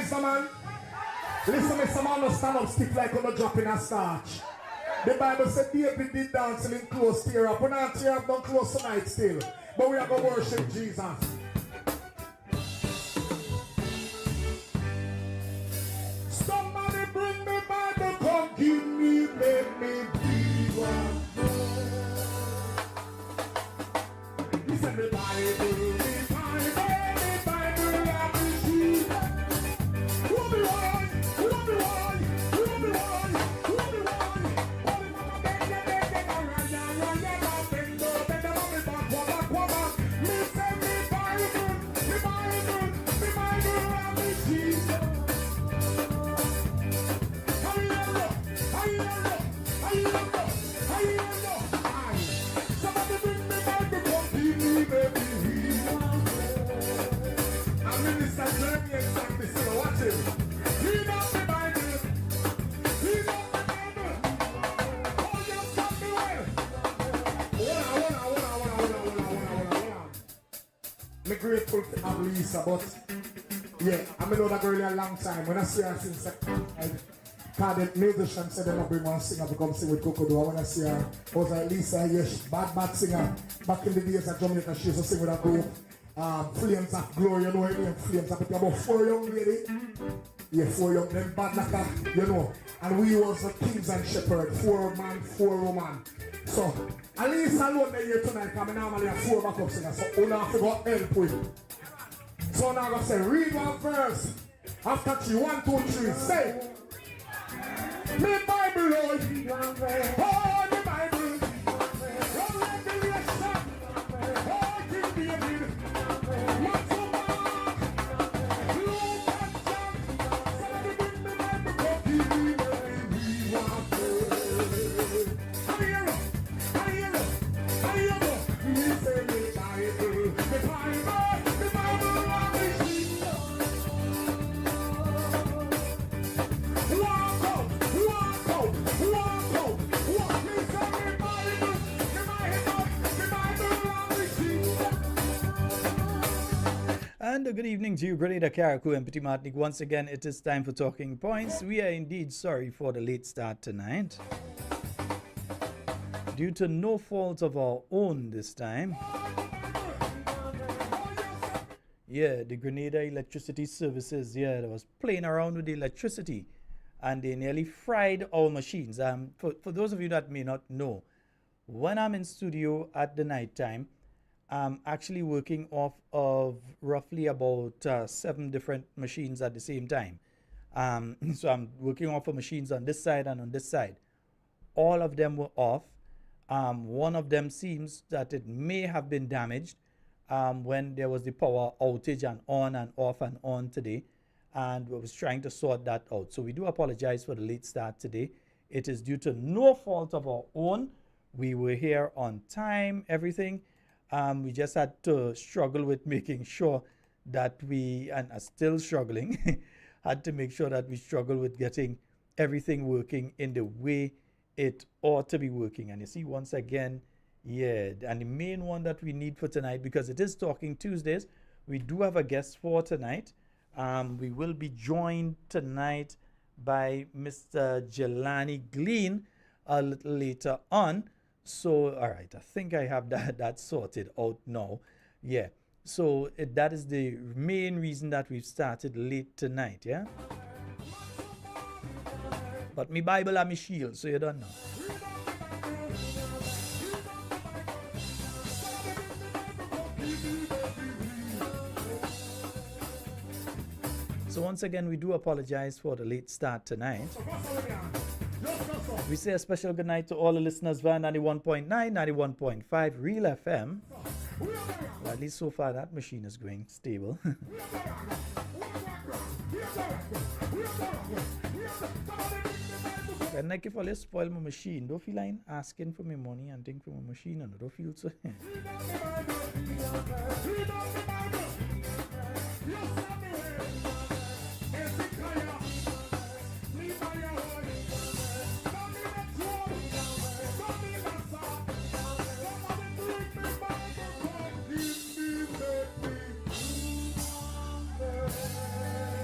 Listen, man. Listen, Mr. Man, no stand up stick like on a drop in a starch. The Bible said David did dancing in close tear up. We're not tear up, not close tonight still. But we are going to worship Jesus. Somebody bring me Bible, come give me, make me be one. He said me Bible, me Bible, and me Jesus. Who be one? Who be one? Who be one? Who be one? Holy mama, bend, run, bend, back, me say me Bible, and me Jesus. Somebody bring me Bible, come give me, baby. I'm Minister Jeremy exactly, so watch him. Read out the Bible. Read out the Bible. Oh, you got me well. Hold on. I'm grateful to have Lisa, but yeah, I'm know that girl a long time. When I see her since the musician said they're not bring one singer to come sing with Coco. I want to see her. I was like, Lisa, yes, bad singer. Back in the days at Jamaica, she used to sing with a group. Flames of Glory, you know what I mean? Flames of about 4 young ladies. Yeah, 4 young, them bad like that, you know. And we was the kings and shepherds, 4 man, 4 woman. So, at least alone they here tonight, because I normally have 4 backup singers, so you have to go help with. So now I'm going to say, read one verse. After 3, 1, 2, 3, say. Me Bible, Lord. Oh, the Bible. From Revelation. Oh, King David. Matthew, Mark, Luke, and John. Somebody bring me Bible, come give me the we want to. Hallelujah. Me say me Bible. The Bible, and the Jesus. Walk out. And a good evening to you, Grenada, Carriacou, and Petit Martinique. Once again, it is time for Talking Points. We are indeed sorry for the late start tonight. Due to no fault of our own this time. Yeah, the Grenada Electricity Services, they was playing around with the electricity. And they nearly fried our machines. For those of you that may not know, when I'm in studio at the night time, I'm actually working off of roughly about 7 different machines at the same time. So I'm working off of machines on this side and on this side. All of them were off. One of them seems that it may have been damaged when there was the power outage and off and on today. And we was trying to sort that out. So we do apologize for the late start today. It is due to no fault of our own. We were here on time, everything. We just had to struggle with making sure that we, and are still struggling, had to make sure that we struggle with getting everything working in the way it ought to be working. And you see, once again, and the main one that we need for tonight, because it is Talking Tuesdays, we do have a guest for tonight. We will be joined tonight by Mr. Jelani Glean a little later on. So, all right, I think I have that sorted out now. Yeah, so that is the main reason that we've started late tonight, yeah? But me Bible and me shield, so you don't know. So once again, we do apologize for the late start tonight. We say a special good night to all the listeners via 91.9, 91.5 Real FM. Well, at least so far that machine is going stable. When I if I spoil my machine, don't feel like asking for my money and think for my machine, and don't feel so.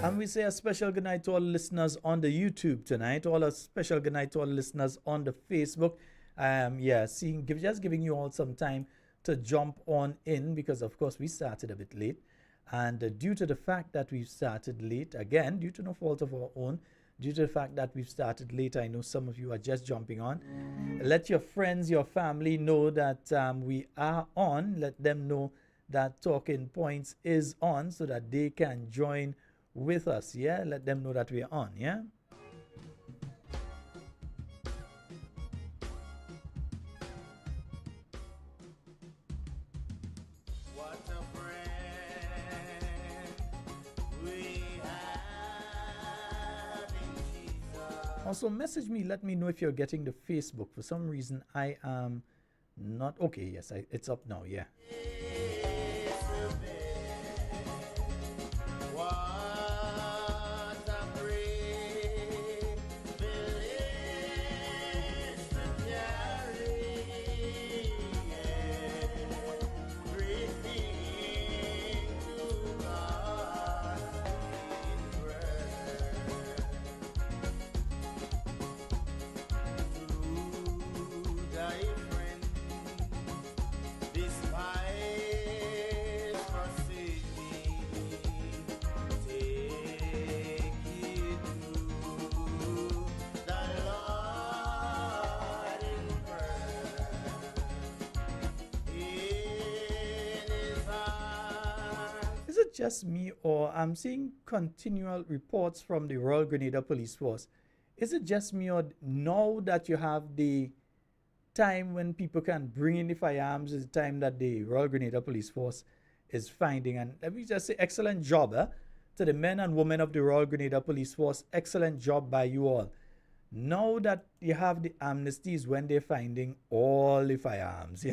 And we say a special good night to all listeners on the YouTube tonight. All a special good night to all listeners on the Facebook. Just giving you all some time to jump on in because, of course, we started a bit late. And due to the fact that we've started late, again, due to no fault of our own, due to the fact that we've started late, I know some of you are just jumping on. Let your friends, your family know that we are on. Let them know that Talking Points is on so that they can join with us. Yeah, let them know that we are on. Yeah. Also, message me. Let me know if you're getting the Facebook. For some reason, I am not. Okay, yes, it's up now. Yeah. Just me, or I'm seeing continual reports from the Royal Grenada Police Force. Is it just me, or now that you have the time when people can bring in the firearms is the time that the Royal Grenada Police Force is finding? And let me just say excellent job to the men and women of the Royal Grenada Police Force. Excellent job by you all. Now that you have the amnesties when they're finding all the firearms.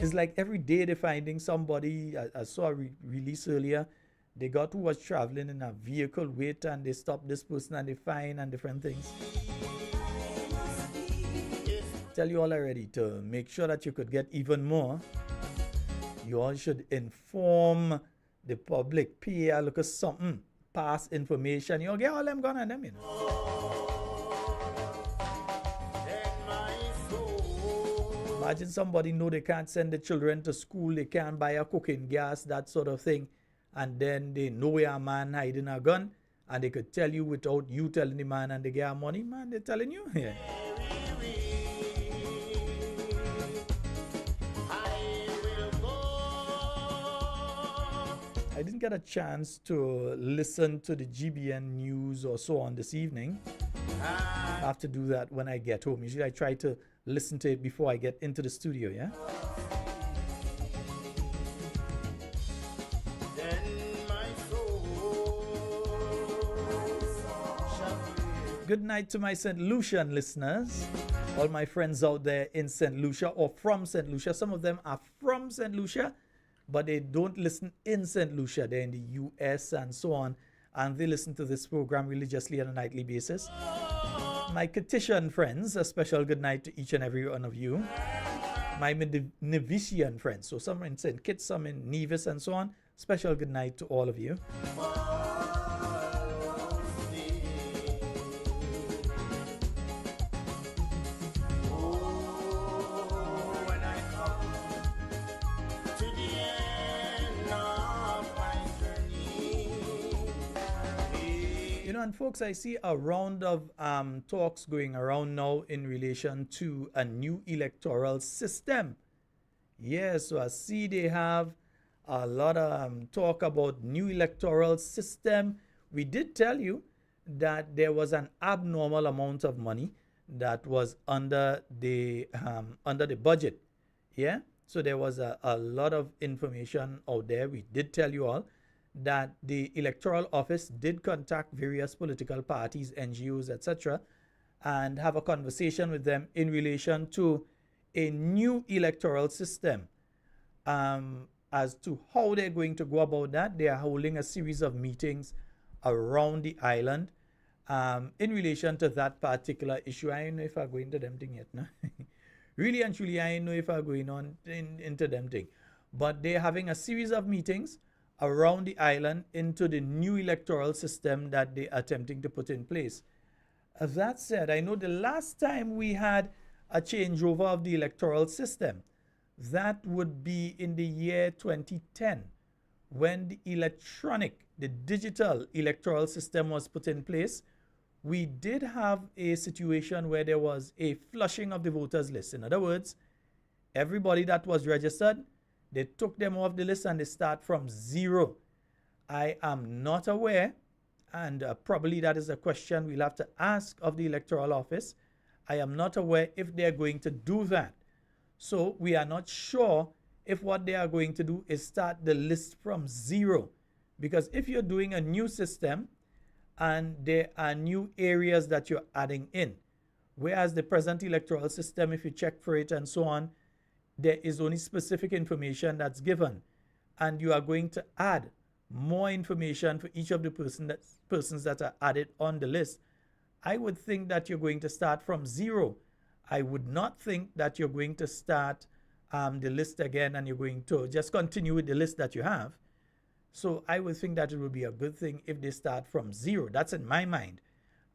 It's like every day they're finding somebody. I saw a release earlier. They got who was traveling in a vehicle with and they stopped this person and they find and different things. Tell you all already to make sure that you could get even more. You all should inform the public. Pay a look at something. Pass information. You'll get all them gun on them, you know. Imagine somebody know they can't send the children to school, they can't buy a cooking gas, that sort of thing. And then they know where a man hiding a gun and they could tell you without you telling the man and they get money, man, they're telling you. Yeah. I didn't get a chance to listen to the GBN news or so on this evening. I have to do that when I get home. Usually I try to listen to it before I get into the studio, yeah? Good night to my St. Lucian listeners. All my friends out there in St. Lucia or from St. Lucia. Some of them are from St. Lucia, but they don't listen in St. Lucia. They're in the US and so on. And they listen to this program religiously on a nightly basis. My Catitian friends, a special good night to each and every one of you. My Nevisian friends, so some in St. Kitts, some in Nevis and so on. Special good night to all of you. And folks, I see a round of talks going around now in relation to a new electoral system. Yes, so I see they have a lot of talk about new electoral system. We did tell you that there was an abnormal amount of money that was under the budget. Yeah, so there was a lot of information out there. We did tell you all that the Electoral Office did contact various political parties, NGOs, etc., and have a conversation with them in relation to a new electoral system. As to how they're going to go about that, they are holding a series of meetings around the island in relation to that particular issue. I don't know if I'm going to them thing yet. No? Really and truly, I don't know if I'm going on into them thing. But they're having a series of meetings around the island into the new electoral system that they're attempting to put in place. That said, I know the last time we had a changeover of the electoral system, that would be in the year 2010, when the digital electoral system was put in place. We did have a situation where there was a flushing of the voters list. In other words, everybody that was registered, they took them off the list and they start from zero. I am not aware, and probably that is a question we'll have to ask of the electoral office. I am not aware if they're going to do that. So we are not sure if what they are going to do is start the list from zero. Because if you're doing a new system and there are new areas that you're adding in, whereas the present electoral system, if you check for it and so on, there is only specific information that's given. And you are going to add more information for each of the persons that are added on the list. I would think that you're going to start from zero. I would not think that you're going to start the list again and you're going to just continue with the list that you have. So I would think that it would be a good thing if they start from zero. That's in my mind.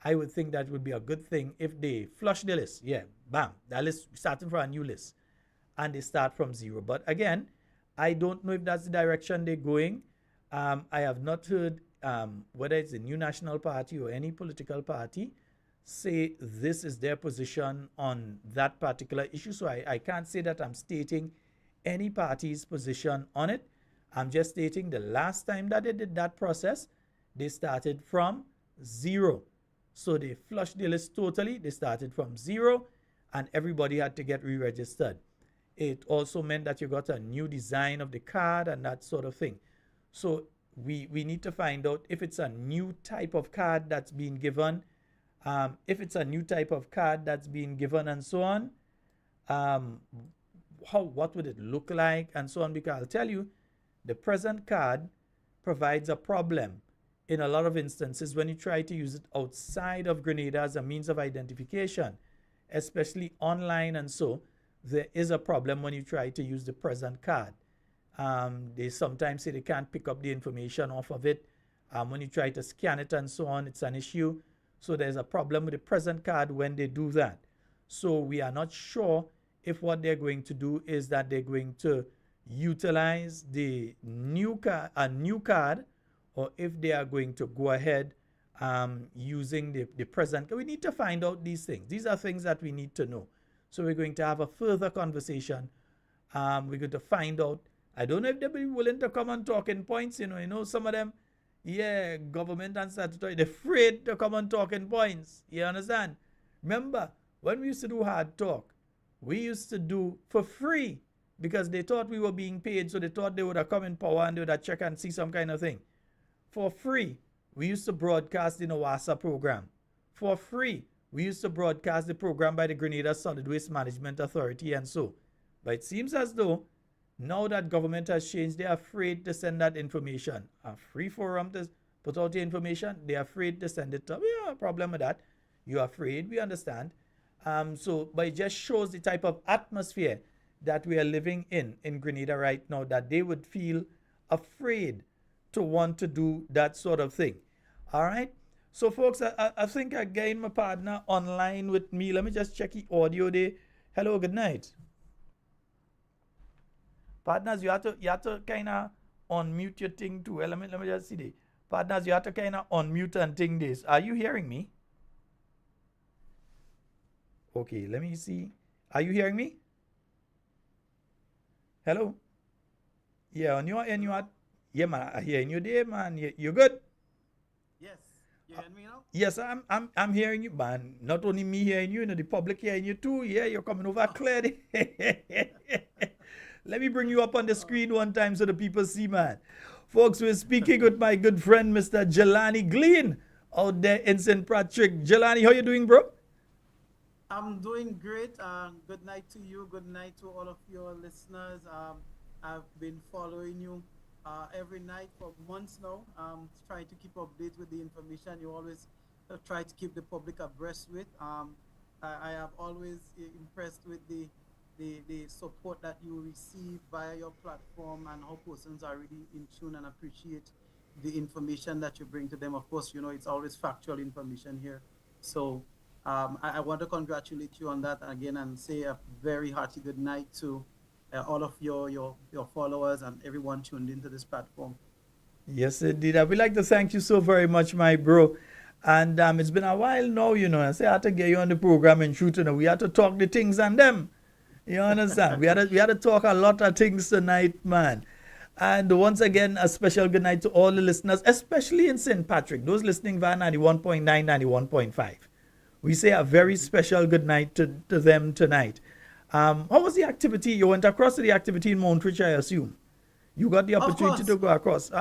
I would think that would be a good thing if they flush the list. Yeah, bam, that list starting for a new list. And they start from zero. But again, I don't know if that's the direction they're going. I have not heard whether it's the New National Party or any political party say this is their position on that particular issue. So I can't say that I'm stating any party's position on it. I'm just stating the last time that they did that process, they started from zero. So they flushed the list totally. They started from zero and everybody had to get re-registered. It also meant that you got a new design of the card and that sort of thing. So we need to find out if it's a new type of card that's being given, if it's a new type of card that's being given and so on, what would it look like and so on, because I'll tell you, the present card provides a problem in a lot of instances when you try to use it outside of Grenada as a means of identification, especially online and so. There is a problem when you try to use the present card. They sometimes say they can't pick up the information off of it. When you try to scan it and so on, it's an issue. So there's a problem with the present card when they do that. So we are not sure if what they're going to do is that they're going to utilize the new card, or if they are going to go ahead using the present. We need to find out these things. These are things that we need to know. So we're going to have a further conversation. We're going to find out. I don't know if they'll be willing to come and talk in points. You know, some of them, yeah, government and statutory, they're afraid to come and talk in points. You understand? Remember, when we used to do hard talk, we used to do for free because they thought we were being paid. So they thought they would have come in power and they would have check and see some kind of thing. For free, we used to broadcast in a WhatsApp program. For free, we used to broadcast the program by the Grenada Solid Waste Management Authority and so. But it seems as though now that government has changed, they're afraid to send that information. A free forum to put out the information, they're afraid to send it to. We have a problem with that. You're afraid, we understand. But it just shows the type of atmosphere that we are living in Grenada right now, that they would feel afraid to want to do that sort of thing. All right? So, folks, I think I gained my partner online with me. Let me just check the audio there. Hello, good night. Partners, you have to kind of unmute your thing too. Let me just see there. Partners, you have to kind of unmute and thing this. Are you hearing me? Okay, let me see. Are you hearing me? Hello? Yeah, on your end, yeah, man, I'm hearing you there, man. You good? Yes. You hear me now? Yes, I'm hearing you, man. Not only me hearing you, the public hearing you too. Yeah, you're coming over clear. Let me bring you up on the screen one time so the people see, man. Folks, we're speaking with my good friend, Mr. Jelani Glean, out there in St. Patrick. Jelani, how you doing, bro? I'm doing great. Good night to you. Good night to all of your listeners. I've been following you every night for months now, trying to keep update with the information you always try to keep the public abreast with. I have always impressed with the the support that you receive via your platform, and how persons are really in tune and appreciate the information that you bring to them. Of course, it's always factual information here. So I want to congratulate you on that again and say a very hearty good night to all of your followers and everyone tuned into this platform. Yes, indeed. I would like to thank you so very much, my bro. And it's been a while now, I say I had to get you on the program and shoot, we had to talk the things and them. You understand? We had to talk a lot of things tonight, man. And once again, a special good night to all the listeners, especially in St. Patrick, those listening via 91.9, 91.5. We say a very special good night to them tonight. How was the activity? You went across to the activity in Montage, I assume. You got the Of opportunity course. to go across.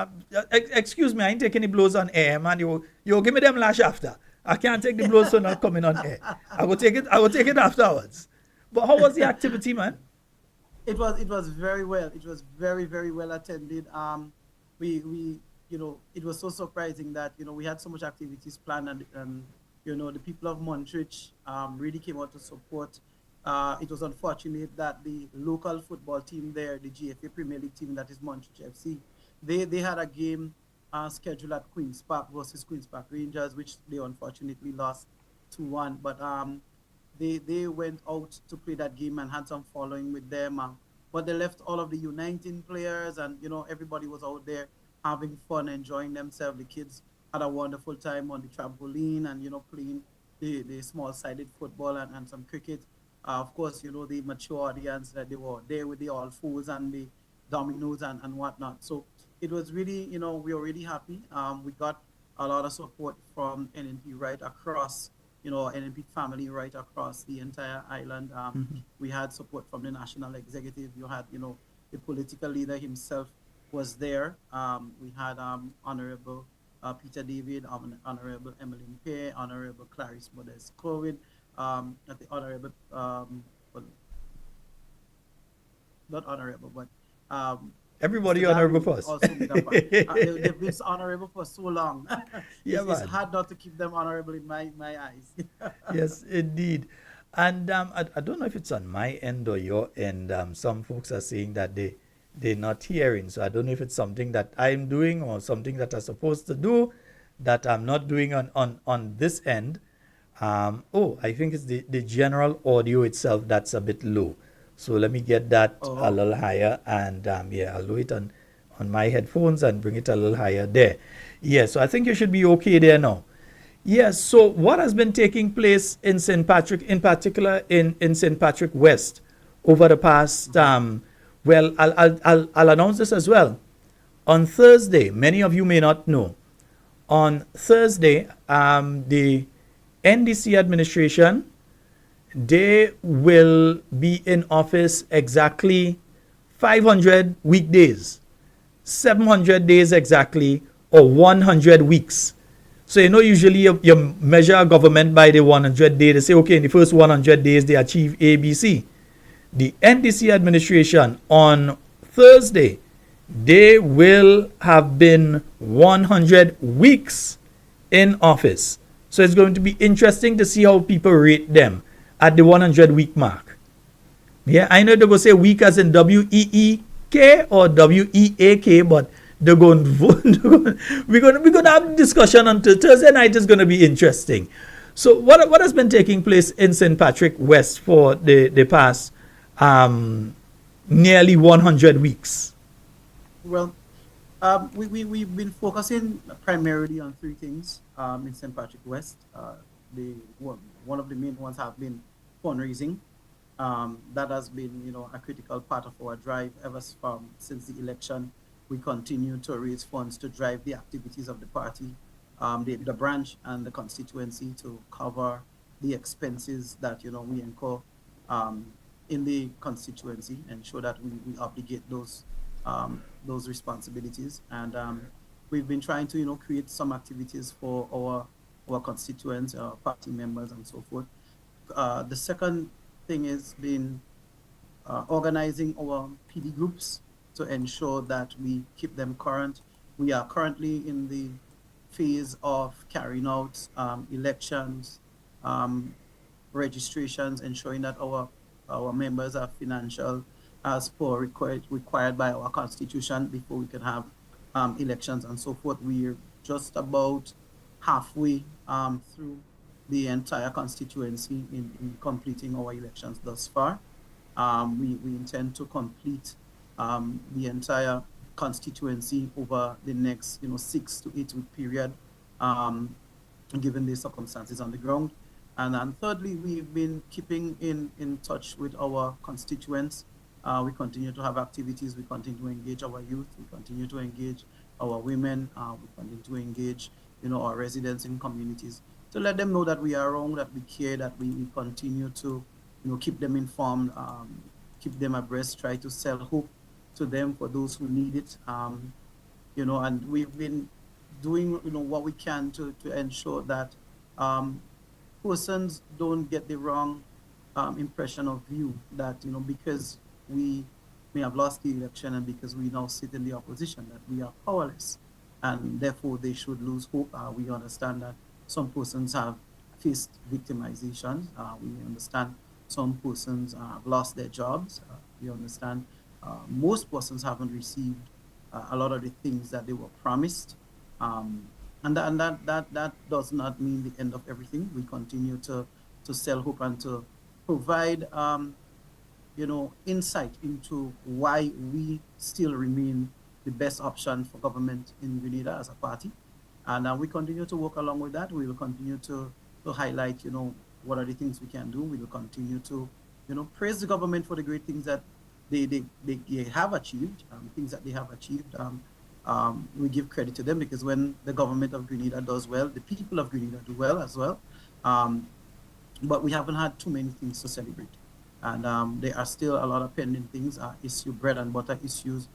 Excuse me, I ain't taking any blows on air, man. You give me them lash after. I can't take the blows for not coming on air. I will take it. I will take it afterwards. But how was the activity, man? It was very well. It was very very well attended. We it was so surprising that we had so much activities planned, and the people of Montrich really came out to support. It was unfortunate that the local football team there, the GFA Premier League team that is Montrich FC, they had a game scheduled at Queens Park versus Queens Park Rangers, which they unfortunately lost 2-1. But they went out to play that game and had some following with them. But they left all of the U19 players, and everybody was out there having fun, enjoying themselves. The kids had a wonderful time on the trampoline and playing the small-sided football and some cricket. Of course, the mature audience that they were there with the all fools and the dominoes and whatnot. So it was really, we were really happy. We got a lot of support from NNP right across, NNP family right across the entire island. We had support from the national executive. You had, the political leader himself was there. We had Honorable Peter David, Honorable Emmeline Pay, Honorable Clarice Modest Cohen, the Honorable, well, not Honorable, but Everybody Mr. honorable Daru first. also made a part. They've been honorable for so long. Yeah, It's man. hard not to keep them honorable in my eyes. Yes, indeed. And I don't know if it's on my end or your end. Some folks are saying that they're not hearing. So I don't know if it's something that I'm doing or something that I'm supposed to do that I'm not doing on this end. I think it's the general audio itself that's a bit low. So let me get that a Oh, little higher, and I'll do it on my headphones and bring it a little higher there. Yeah, so I think you should be okay there now. Yes, so what has been taking place in St. Patrick, in particular in St. Patrick West, over the past, well, I'll announce this as well. On Thursday, many of you may not know, on Thursday, the NDC administration, they will be in office exactly 500 weekdays, 700 days exactly, or 100 weeks. So, usually you measure government by the 100 days. They say, okay, in the first 100 days, they achieve A, B, C. The NDC administration on Thursday, they will have been 100 weeks in office. So it's going to be interesting to see how people rate them at the 100 week mark. Yeah, I know they're going to say week as in WEEK or WEAK, but they're going to vote. We're going to have a discussion on Thursday night. Is going to be interesting. So what has been taking place in St. Patrick West for the past nearly 100 weeks? well, we've been focusing primarily on three things in St. Patrick West. One of the main ones have been fundraising. That has been, a critical part of our drive since the election. We continue to raise funds to drive the activities of the party, the branch and the constituency to cover the expenses that we incur in the constituency, ensure that we obligate those responsibilities. And we've been trying to create some activities for our constituents, our party members, and so forth. The second thing is been organizing our PD groups to ensure that we keep them current. We are currently in the phase of carrying out elections, registrations, ensuring that our our members have financial as per required by our constitution before we can have elections and so forth. We're just about halfway through the entire constituency in completing our elections thus far. We intend to complete the entire constituency over the next 6 to 8 week period, given the circumstances on the ground. And then thirdly, we've been keeping in touch with our constituents. We continue to have activities. We continue to engage our youth. We continue to engage our women. We continue to engage our residents in communities to let them know that we are around, that we care, that we continue to keep them informed, keep them abreast, try to sell hope to them for those who need it. And we've been doing what we can to ensure that persons don't get the wrong impression of view that because we may have lost the election and because we now sit in the opposition that we are powerless and therefore they should lose hope. We understand that some persons have faced victimization. We understand some persons have lost their jobs. We understand most persons haven't received a lot of the things that they were promised. And that does not mean the end of everything. We continue to sell hope and to provide insight into why we still remain the best option for government in Grenada as a party. And we continue to work along with that. We will continue to highlight, what are the things we can do. We will continue to, praise the government for the great things that they have achieved, things that they have achieved. We give credit to them because when the government of Grenada does well, the people of Grenada do well as well. But we haven't had too many things to celebrate. And there are still a lot of pending things, bread and butter issues,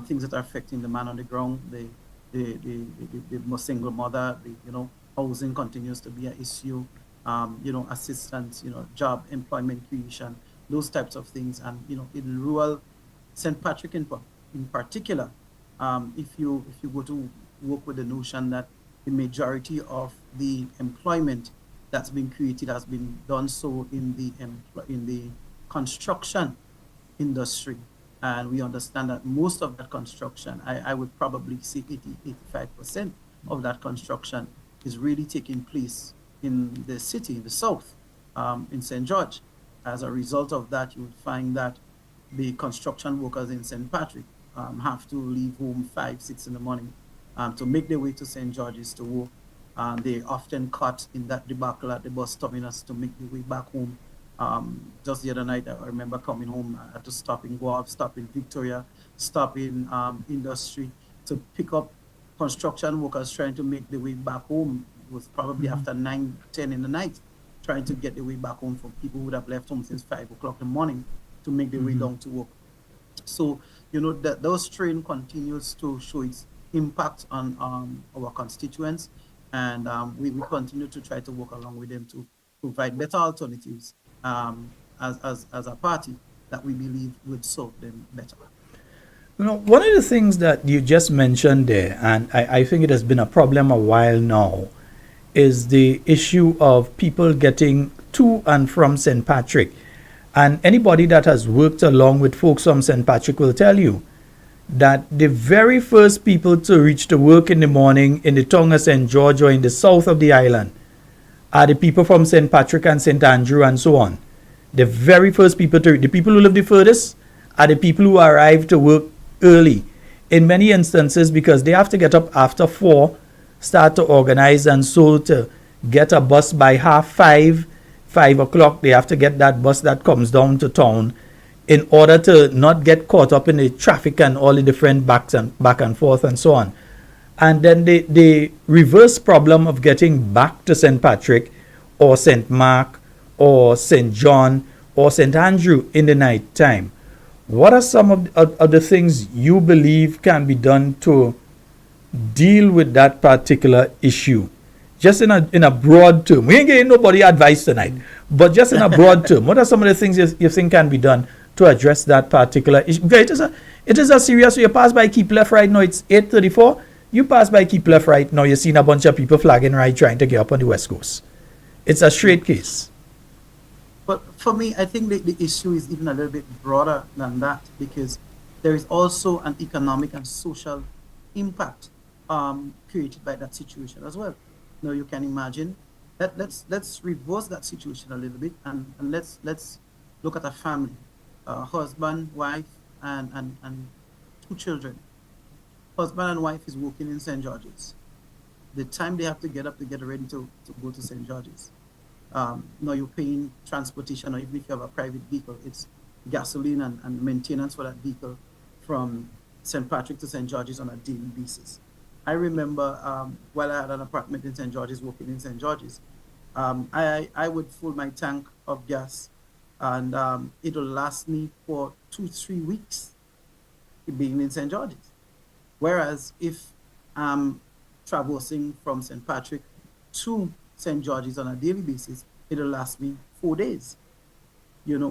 things that are affecting the man on the ground, the single mother, housing continues to be an issue, assistance, job, employment creation, those types of things. And, in rural St. Patrick in particular, if you go to work with the notion that the majority of the employment that's been created has been done so in the construction industry, and we understand that most of that construction, I would probably say 85% of that construction is really taking place in the city, in the south, in St. George. As a result of that, you would find that the construction workers in St. Patrick have to leave home 5, 6 in the morning to make their way to St. George's to work. They often caught in that debacle at the bus terminus to make their way back home. Just the other night, I remember coming home. I had to stop in Guab, stop in Victoria, stop in Industry to pick up construction workers trying to make their way back home. It was probably after 9, 10 in the night, trying to get their way back home for people who would have left home since 5 o'clock in the morning to make their way down to work. So, those strain continues to show its impact on our constituents, and we continue to try to work along with them to provide better alternatives as a party that we believe would serve them better. One of the things that you just mentioned there, and I think it has been a problem a while now, is the issue of people getting to and from St. Patrick. And anybody that has worked along with folks from St. Patrick will tell you that the very first people to reach to work in the morning in the town of St. George or in the south of the island are the people from St. Patrick and St. Andrew and so on. The very first people the people who live the furthest are the people who arrive to work early. In many instances, because they have to get up after 4, start to organize, and so to get a bus by 5:30, 5 o'clock, they have to get that bus that comes down to town in order to not get caught up in the traffic and all the different back and forth and so on. And then the reverse problem of getting back to St. Patrick or St. Mark or St. John or St. Andrew in the night time. What are some of the things you believe can be done to deal with that particular issue? Just in a broad term. We ain't getting nobody advice tonight, but just in a broad term, what are some of the things you think can be done to address that particular issue? Because it is a serious. You pass by Keep Left Right now, it's 8:34. You pass by Keep Left Right now, you're seeing a bunch of people flagging right trying to get up on the West Coast. It's a straight case. But for me, I think the issue is even a little bit broader than that because there is also an economic and social impact created by that situation as well. Now you can imagine that let's reverse that situation a little bit and let's look at a family, husband, wife, and two children. Husband and wife is working in St. George's. The time they have to get up to get ready to go to St. George's, now you're paying transportation, or even if you have a private vehicle, it's gasoline and maintenance for that vehicle from St. Patrick to St. George's on a daily basis. I remember while I had an apartment in St. George's, working in St. George's, I would fill my tank of gas and it'll last me for 2-3 weeks being in St. George's. Whereas if I'm traversing from St. Patrick to St. George's on a daily basis, it'll last me 4 days.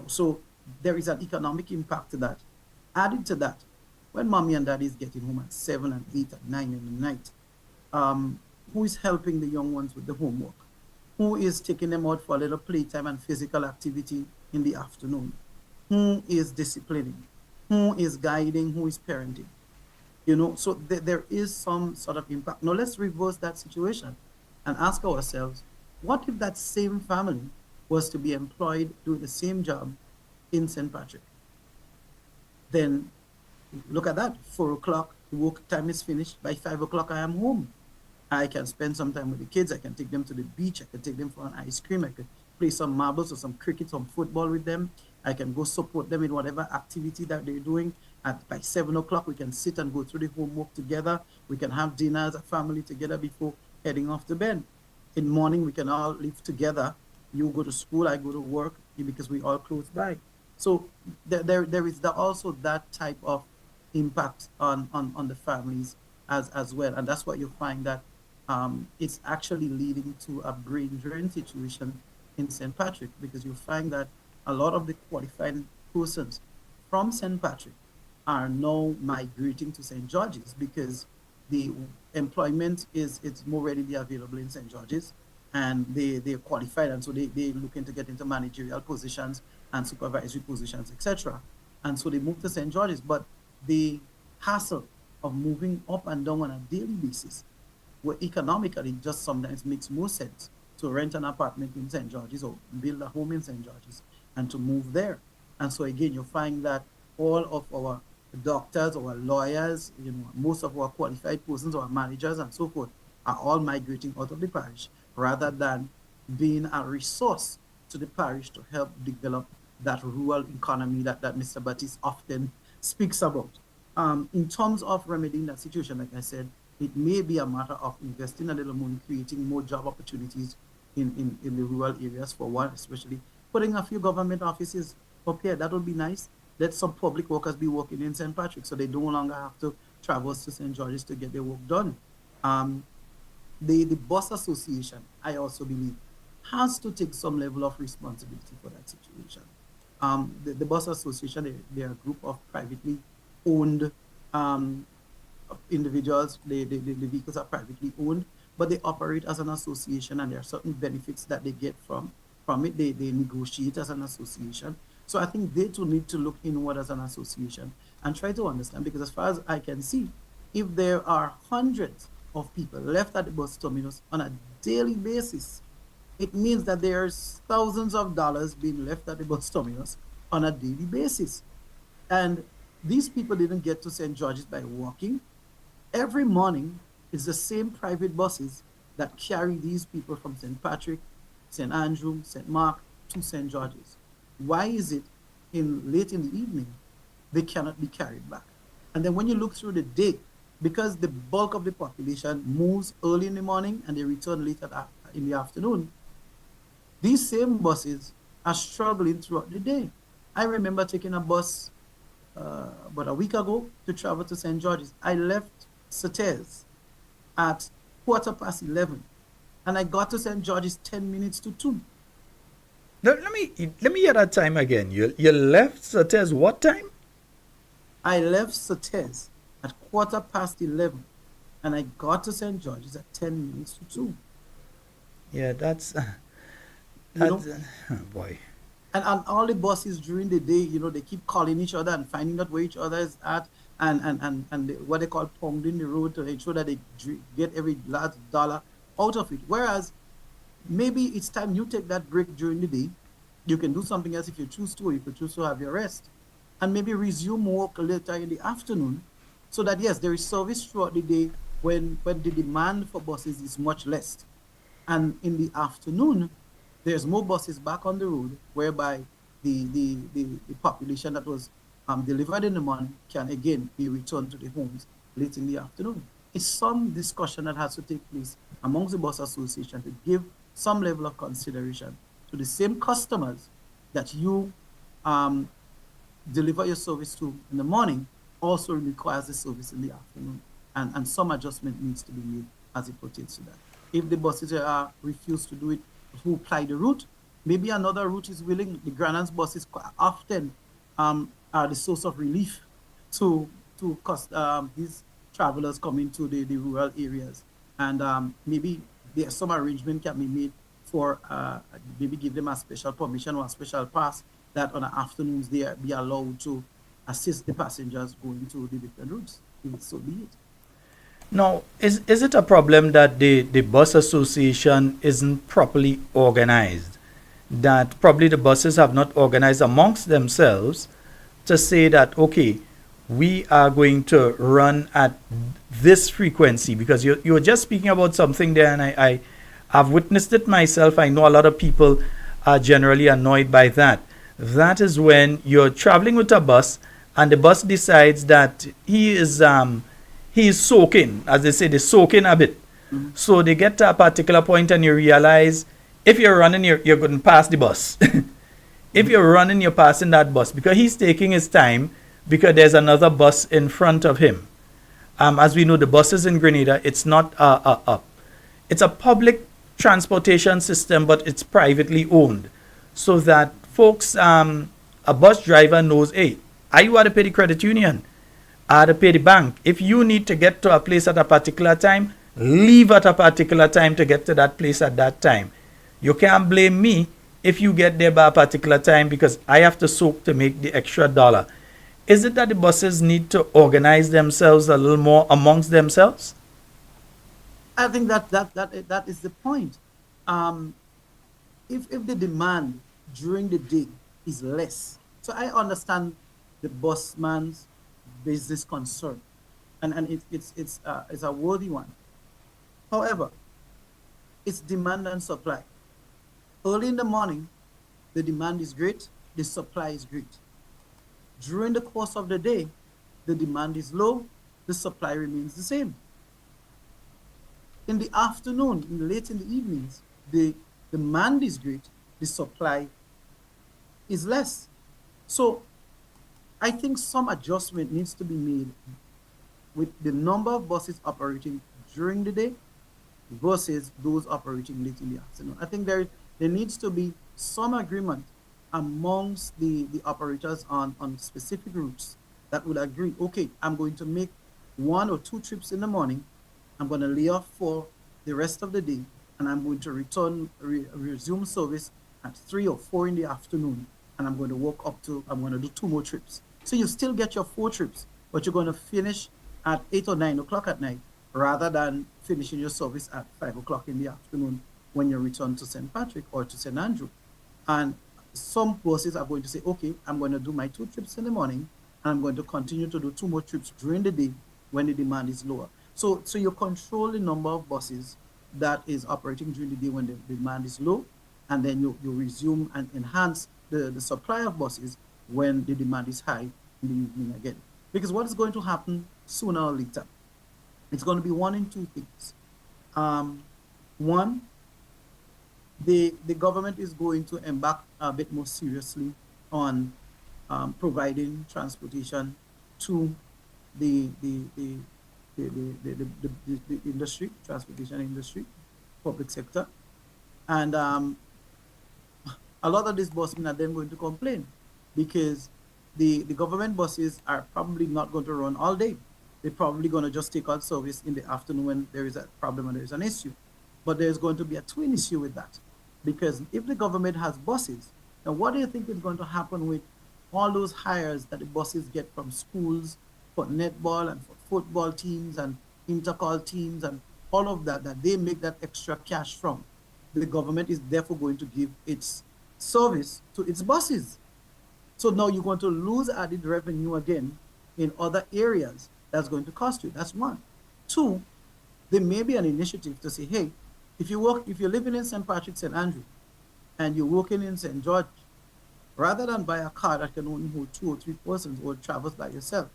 So there is an economic impact to that. Added to that, when mommy and daddy is getting home at 7 and 8 and 9 in the night, who is helping the young ones with the homework? Who is taking them out for a little playtime and physical activity in the afternoon? Who is disciplining? Who is guiding? Who is parenting? So there is some sort of impact. Now let's reverse that situation and ask ourselves, what if that same family was to be employed doing the same job in St. Patrick? Then look at that. 4 o'clock, the work time is finished. By 5 o'clock, I am home. I can spend some time with the kids. I can take them to the beach. I can take them for an ice cream. I can play some marbles or some cricket, some football with them. I can go support them in whatever activity that they're doing. By 7 o'clock, we can sit and go through the homework together. We can have dinner as a family together before heading off to bed. In the morning, we can all live together. You go to school, I go to work, because we all close by. So there is also that type of impact on the families as well. And that's what you find that it's actually leading to a brain drain situation in St. Patrick, because you find that a lot of the qualified persons from St. Patrick are now migrating to St. George's because the employment is it's more readily available in St. George's, and they're qualified, and so they're looking to get into managerial positions and supervisory positions, etc. And so they move to St. George's, but the hassle of moving up and down on a daily basis, where economically it just sometimes makes more sense to rent an apartment in St. George's or build a home in St. George's and to move there. And so again, you find that all of our doctors, our lawyers, most of our qualified persons, our managers and so forth, are all migrating out of the parish rather than being a resource to the parish to help develop that rural economy that Mr. Baptiste often speaks about. In terms of remedying that situation, like I said, it may be a matter of investing a little more in creating more job opportunities in the rural areas, for one, especially putting a few government offices up here. That would be nice. Let some public workers be working in St. Patrick so they no longer have to travel to St. George's to get their work done. The bus association, I also believe, has to take some level of responsibility for that situation. The bus association, they're a group of privately owned individuals. The vehicles are privately owned, but they operate as an association, and there are certain benefits that they get from it. They negotiate as an association. So I think they too need to look inward as an association and try to understand, because as far as I can see, if there are hundreds of people left at the bus terminus on a daily basis, it means that there's thousands of dollars being left at the bus terminus on a daily basis. And these people didn't get to St. George's by walking. Every morning, it's the same private buses that carry these people from St. Patrick, St. Andrew, St. Mark to St. George's. Why is it late in the evening they cannot be carried back? And then when you look through the day, because the bulk of the population moves early in the morning and they return late in the afternoon, these same buses are struggling throughout the day. I remember taking a bus about a week ago to travel to St. George's. I left Sates at 11:15, and I got to St. George's 10 minutes to 2. Let me hear that time again. You left Sates what time? I left Sates at 11:15, and I got to St. George's at 10 minutes to 2. Yeah, that's You know, boy. And all the buses during the day, they keep calling each other and finding out where each other is at, and what they call pounding the road to ensure that they get every last dollar out of it. Whereas maybe it's time you take that break during the day. You can do something else if you choose to, or you could choose to have your rest, and maybe resume work later in the afternoon, so that yes, there is service throughout the day when the demand for buses is much less. And in the afternoon, there's more buses back on the road, whereby the population that was delivered in the morning can again be returned to the homes late in the afternoon. It's some discussion that has to take place amongst the bus association to give some level of consideration to the same customers that you um, deliver your service to in the morning also requires the service in the afternoon. And some adjustment needs to be made as it pertains to that. If the buses refuse to do it, who apply the route, maybe another route is willing. The Grenada's buses quite often are the source of relief to these travelers coming to the rural areas. And maybe there's some arrangement can be made for maybe give them a special permission or a special pass that on the afternoons they be allowed to assist the passengers going to the different routes. So be it. Now, is it a problem that the bus association isn't properly organized? That probably the buses have not organized amongst themselves to say that, okay, we are going to run at this frequency? Because you were just speaking about something there, and I've witnessed it myself. I know a lot of people are generally annoyed by that. That is when you're traveling with a bus and the bus decides that he is soaking, as they say, they're soaking a bit. Mm-hmm. So they get to a particular point and you realize if you're running, you're going to pass the bus. If you're running, you're passing that bus because he's taking his time because there's another bus in front of him. As we know, the buses in Grenada, it's not it's a public transportation system, but it's privately owned. So that folks, a bus driver knows, hey, I want to pay the credit union. I to pay the bank. If you need to get to a place at a particular time, leave at a particular time to get to that place at that time. You can't blame me if you get there by a particular time because I have to soak to make the extra dollar. Is it that the buses need to organize themselves a little more amongst themselves? I think that is the point. If the demand during the day is less, so I understand the busman's business concern, and it's a worthy one. However, it's demand and supply. Early in the morning, the demand is great, the supply is great. During the course of the day, the demand is low, the supply remains the same. In the afternoon, late in the evenings, the demand is great, the supply is less. So I think some adjustment needs to be made with the number of buses operating during the day versus those operating late in the afternoon. I think there needs to be some agreement amongst the operators on specific routes that would agree, okay, I'm going to make 1 or 2 trips in the morning, I'm going to lay off for the rest of the day, and I'm going to resume service at 3 or 4 in the afternoon, and I'm going to do 2 more trips. So you still get your 4 trips, but you're going to finish at 8 or 9 o'clock at night, rather than finishing your service at 5 o'clock in the afternoon when you return to St. Patrick or to St. Andrew. And some buses are going to say, okay, I'm going to do my 2 trips in the morning, and I'm going to continue to do 2 more trips during the day when the demand is lower. So you control the number of buses that is operating during the day when the demand is low, and then you resume and enhance the supply of buses when the demand is high in the evening again. Because what is going to happen sooner or later? It's going to be one in 2 things. One, the government is going to embark a bit more seriously on providing transportation to the industry, transportation industry, public sector. And a lot of these busmen are then going to complain because the government buses are probably not going to run all day. They're probably going to just take out service in the afternoon when there is a problem and there is an issue. But there's going to be a twin issue with that. Because if the government has buses Now, what do you think is going to happen with all those hires that the buses get from schools for netball and for football teams and intercall teams and all of that, that they make that extra cash from? The government is therefore going to give its service to its buses. So now you're going to lose added revenue again in other areas. That's going to cost you. That's one. Two, there may be an initiative to say, hey, if you're living in St. Patrick, St. Andrew, and you're working in St. George, rather than buy a car that can only hold 2 or 3 persons or travels by yourself,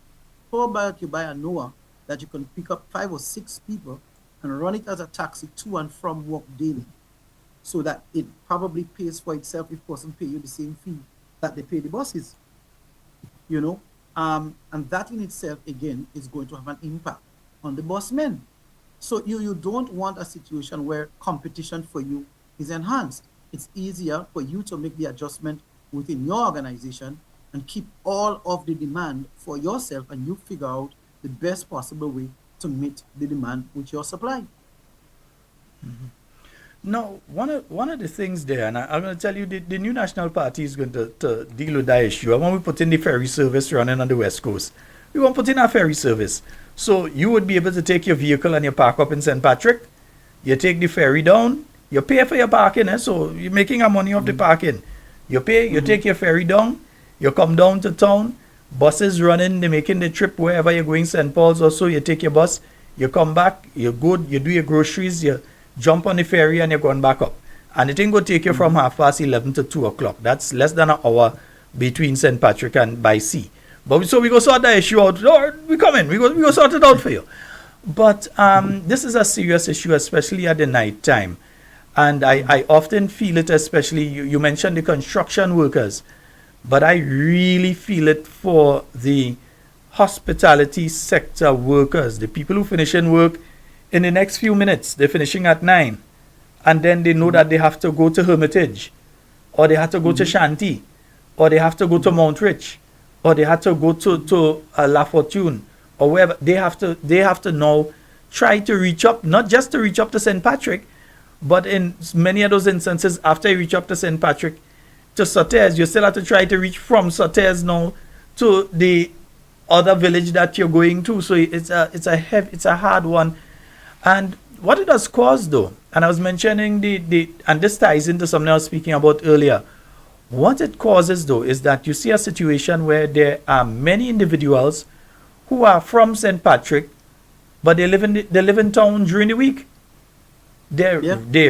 how about you buy a Noah that you can pick up 5 or 6 people and run it as a taxi to and from work daily, so that it probably pays for itself if person pay you the same fee that they pay the buses, you know? And that in itself, again, is going to have an impact on the busmen. So you don't want a situation where competition for you is enhanced. It's easier for you to make the adjustment within your organization and keep all of the demand for yourself, and you figure out the best possible way to meet the demand with your supply. No, one of the things there, and I'm going to tell you, the new National Party is going to deal with that issue. And when we put in the ferry service running on the West Coast, we won't put in a ferry service. So you would be able to take your vehicle and you park up in St. Patrick, you take the ferry down, you pay for your parking, so you're making a money off the parking. You pay, you take your ferry down, you come down to town, buses running, they're making the trip wherever you're going, St. Paul's or so, you take your bus, you come back, you go, you do your groceries, you jump on the ferry and you're going back up. And the thing will take you from 11:30 to 2 o'clock. That's less than an hour between St. Patrick and by sea. But so we go sort that issue out. Oh, we come in, we go sort it out for you. But this is a serious issue, especially at the night time. And I often feel it, especially, you mentioned the construction workers, but I really feel it for the hospitality sector workers, the people who finish in work in the next few minutes. They're finishing at 9, and then they know that they have to go to Hermitage, or they have to go to Shanty, or they have to go to Mount Rich, or they have to go to La Fortune, or wherever. They have to now try to reach up, not just to reach up to St. Patrick, but in many of those instances, after you reach up to St. Patrick, to Sotters, you still have to try to reach from Sotters now to the other village that you're going to. So it's a hard one. And what it has caused, though, and I was mentioning and this ties into something I was speaking about earlier. What it causes, though, is that you see a situation where there are many individuals who are from St. Patrick, but they live in town during the week. They're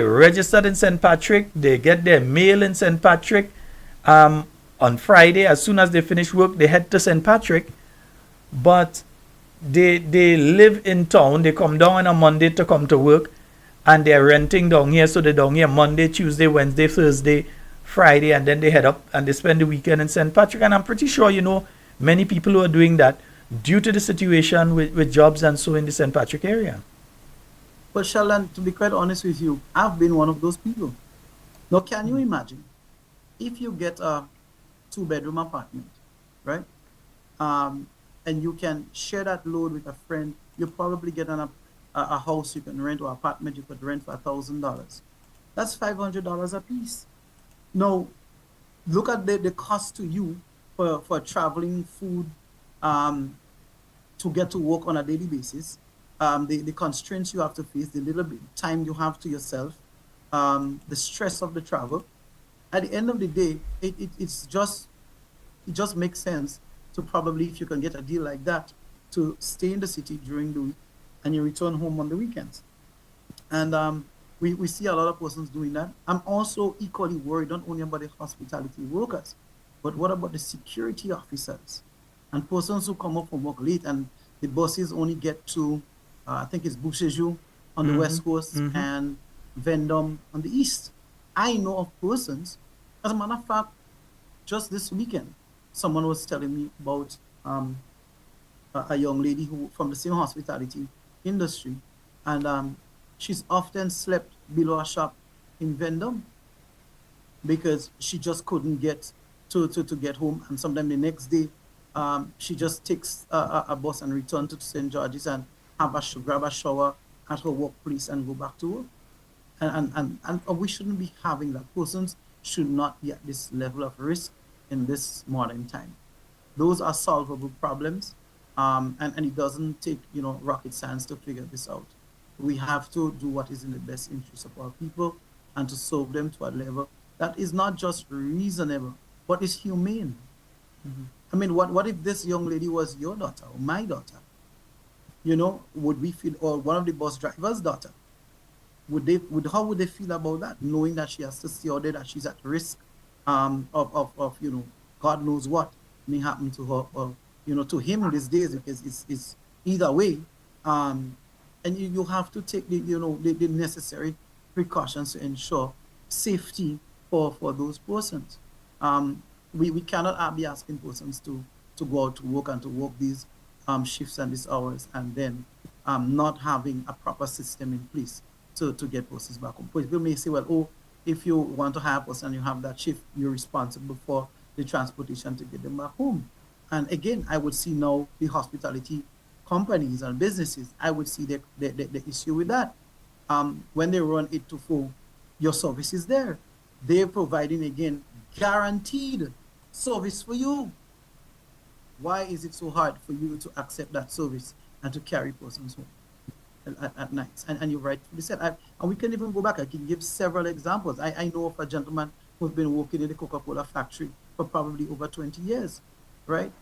registered in St. Patrick. They get their mail in St. Patrick. On Friday, as soon as they finish work, they head to St. Patrick. But they live in town. They come down on a Monday to come to work, and they're renting down here. So they're down here Monday, Tuesday, Wednesday, Thursday, Friday, and then they head up and they spend the weekend in St. Patrick. And I'm pretty sure many people who are doing that due to the situation with jobs and so in the St. Patrick area. But Sheldon, to be quite honest with you, I've been one of those people. Now, can you imagine if you get a 2-bedroom apartment, right? And you can share that load with a friend. You probably get a house you can rent, or apartment you could rent for $1,000. That's $500 a piece. Now, look at the cost to you for traveling, food, to get to work on a daily basis. The constraints you have to face, the little bit time you have to yourself, the stress of the travel. At the end of the day, it just makes sense to probably, if you can get a deal like that, to stay in the city during the week and you return home on the weekends. And we see a lot of persons doing that. I'm also equally worried not only about the hospitality workers, but what about the security officers and persons who come up from work late and the buses only get to I think it's Boucheju on the West Coast and Vendôme on the East. I know of persons, as a matter of fact, just this weekend, someone was telling me about a young lady who from the same hospitality industry, and she's often slept below a shop in Vendôme because she just couldn't get to get home, and sometime the next day she just takes a bus and return to St. George's and grab a shower at her workplace and go back to work. And we shouldn't be having that. Persons should not be at this level of risk in this modern time. Those are solvable problems, and it doesn't take rocket science to figure this out. We have to do what is in the best interest of our people and to solve them to a level that is not just reasonable but is humane. I mean, what if this young lady was your daughter or my daughter? Would we feel, or one of the bus driver's daughter? How would they feel about that, knowing that she has to stay out there, that she's at risk of God knows what may happen to her, or to him these days, because it's either way. And you have to take the necessary precautions to ensure safety for those persons. We cannot be asking persons to go out to work and to work these shifts and these hours, and then not having a proper system in place to get persons back home. People may say, well, oh, if you want to hire a person and you have that shift, you're responsible for the transportation to get them back home. And again, I would see now the hospitality companies and businesses, I would see the issue with that. When they run 8 to 4, your service is there. They're providing, again, guaranteed service for you. Why is it so hard for you to accept that service and to carry persons home at nights? And you rightfully said, and we can even go back. I can give several examples. I know of a gentleman who's been working in the Coca-Cola factory for probably over 20 years, right?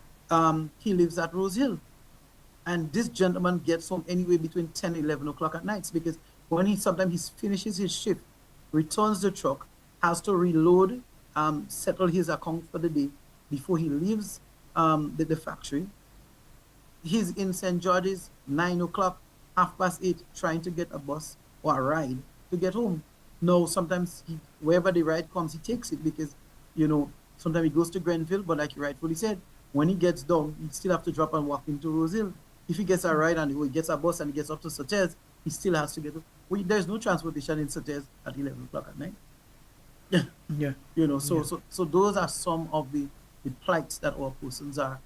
He lives at Rose Hill. And this gentleman gets home anywhere between 10 and 11 o'clock at nights, because when sometimes he finishes his shift, returns the truck, has to reload, settle his account for the day before he leaves the factory. He's in St. George's 9 o'clock, 8:30, trying to get a bus or a ride to get home. No, sometimes wherever the ride comes, he takes it, because sometimes he goes to Grenville, but like you rightfully said, when he gets down, he still have to drop and walk into Rose Hill. If he gets a ride and he gets a bus and he gets up to Sautez, he still has to get. There's no transportation in Sautez at 11 o'clock at night. Yeah. So those are some of the plights that our persons are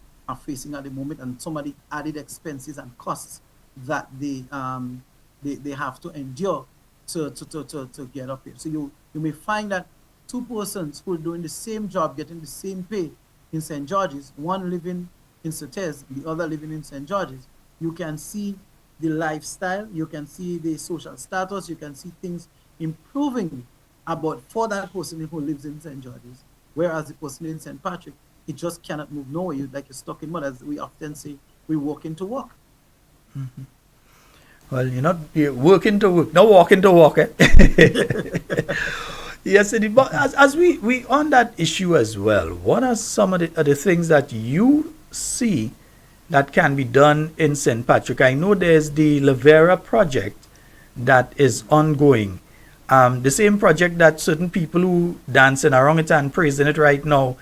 facing at the moment, and some of the added expenses and costs that they have to endure to get up here. So you may find that two persons who are doing the same job, getting the same pay in St. George's, one living in Sautez, the other living in St. George's. You can see the lifestyle, you can see the social status, you can see things improving about for that person who lives in St. George's, whereas the person in St. Patrick, it just cannot move nowhere. You're stuck in mud, as we often say, we walk into work. Mm-hmm. Well, you're working to work, not walking to walk. Eh? Yes, but as we on that issue as well, what are some of the things that you see that can be done in St. Patrick? I know there's the Lavera project that is ongoing. The same project that certain people who dance in orangutan praising it right now.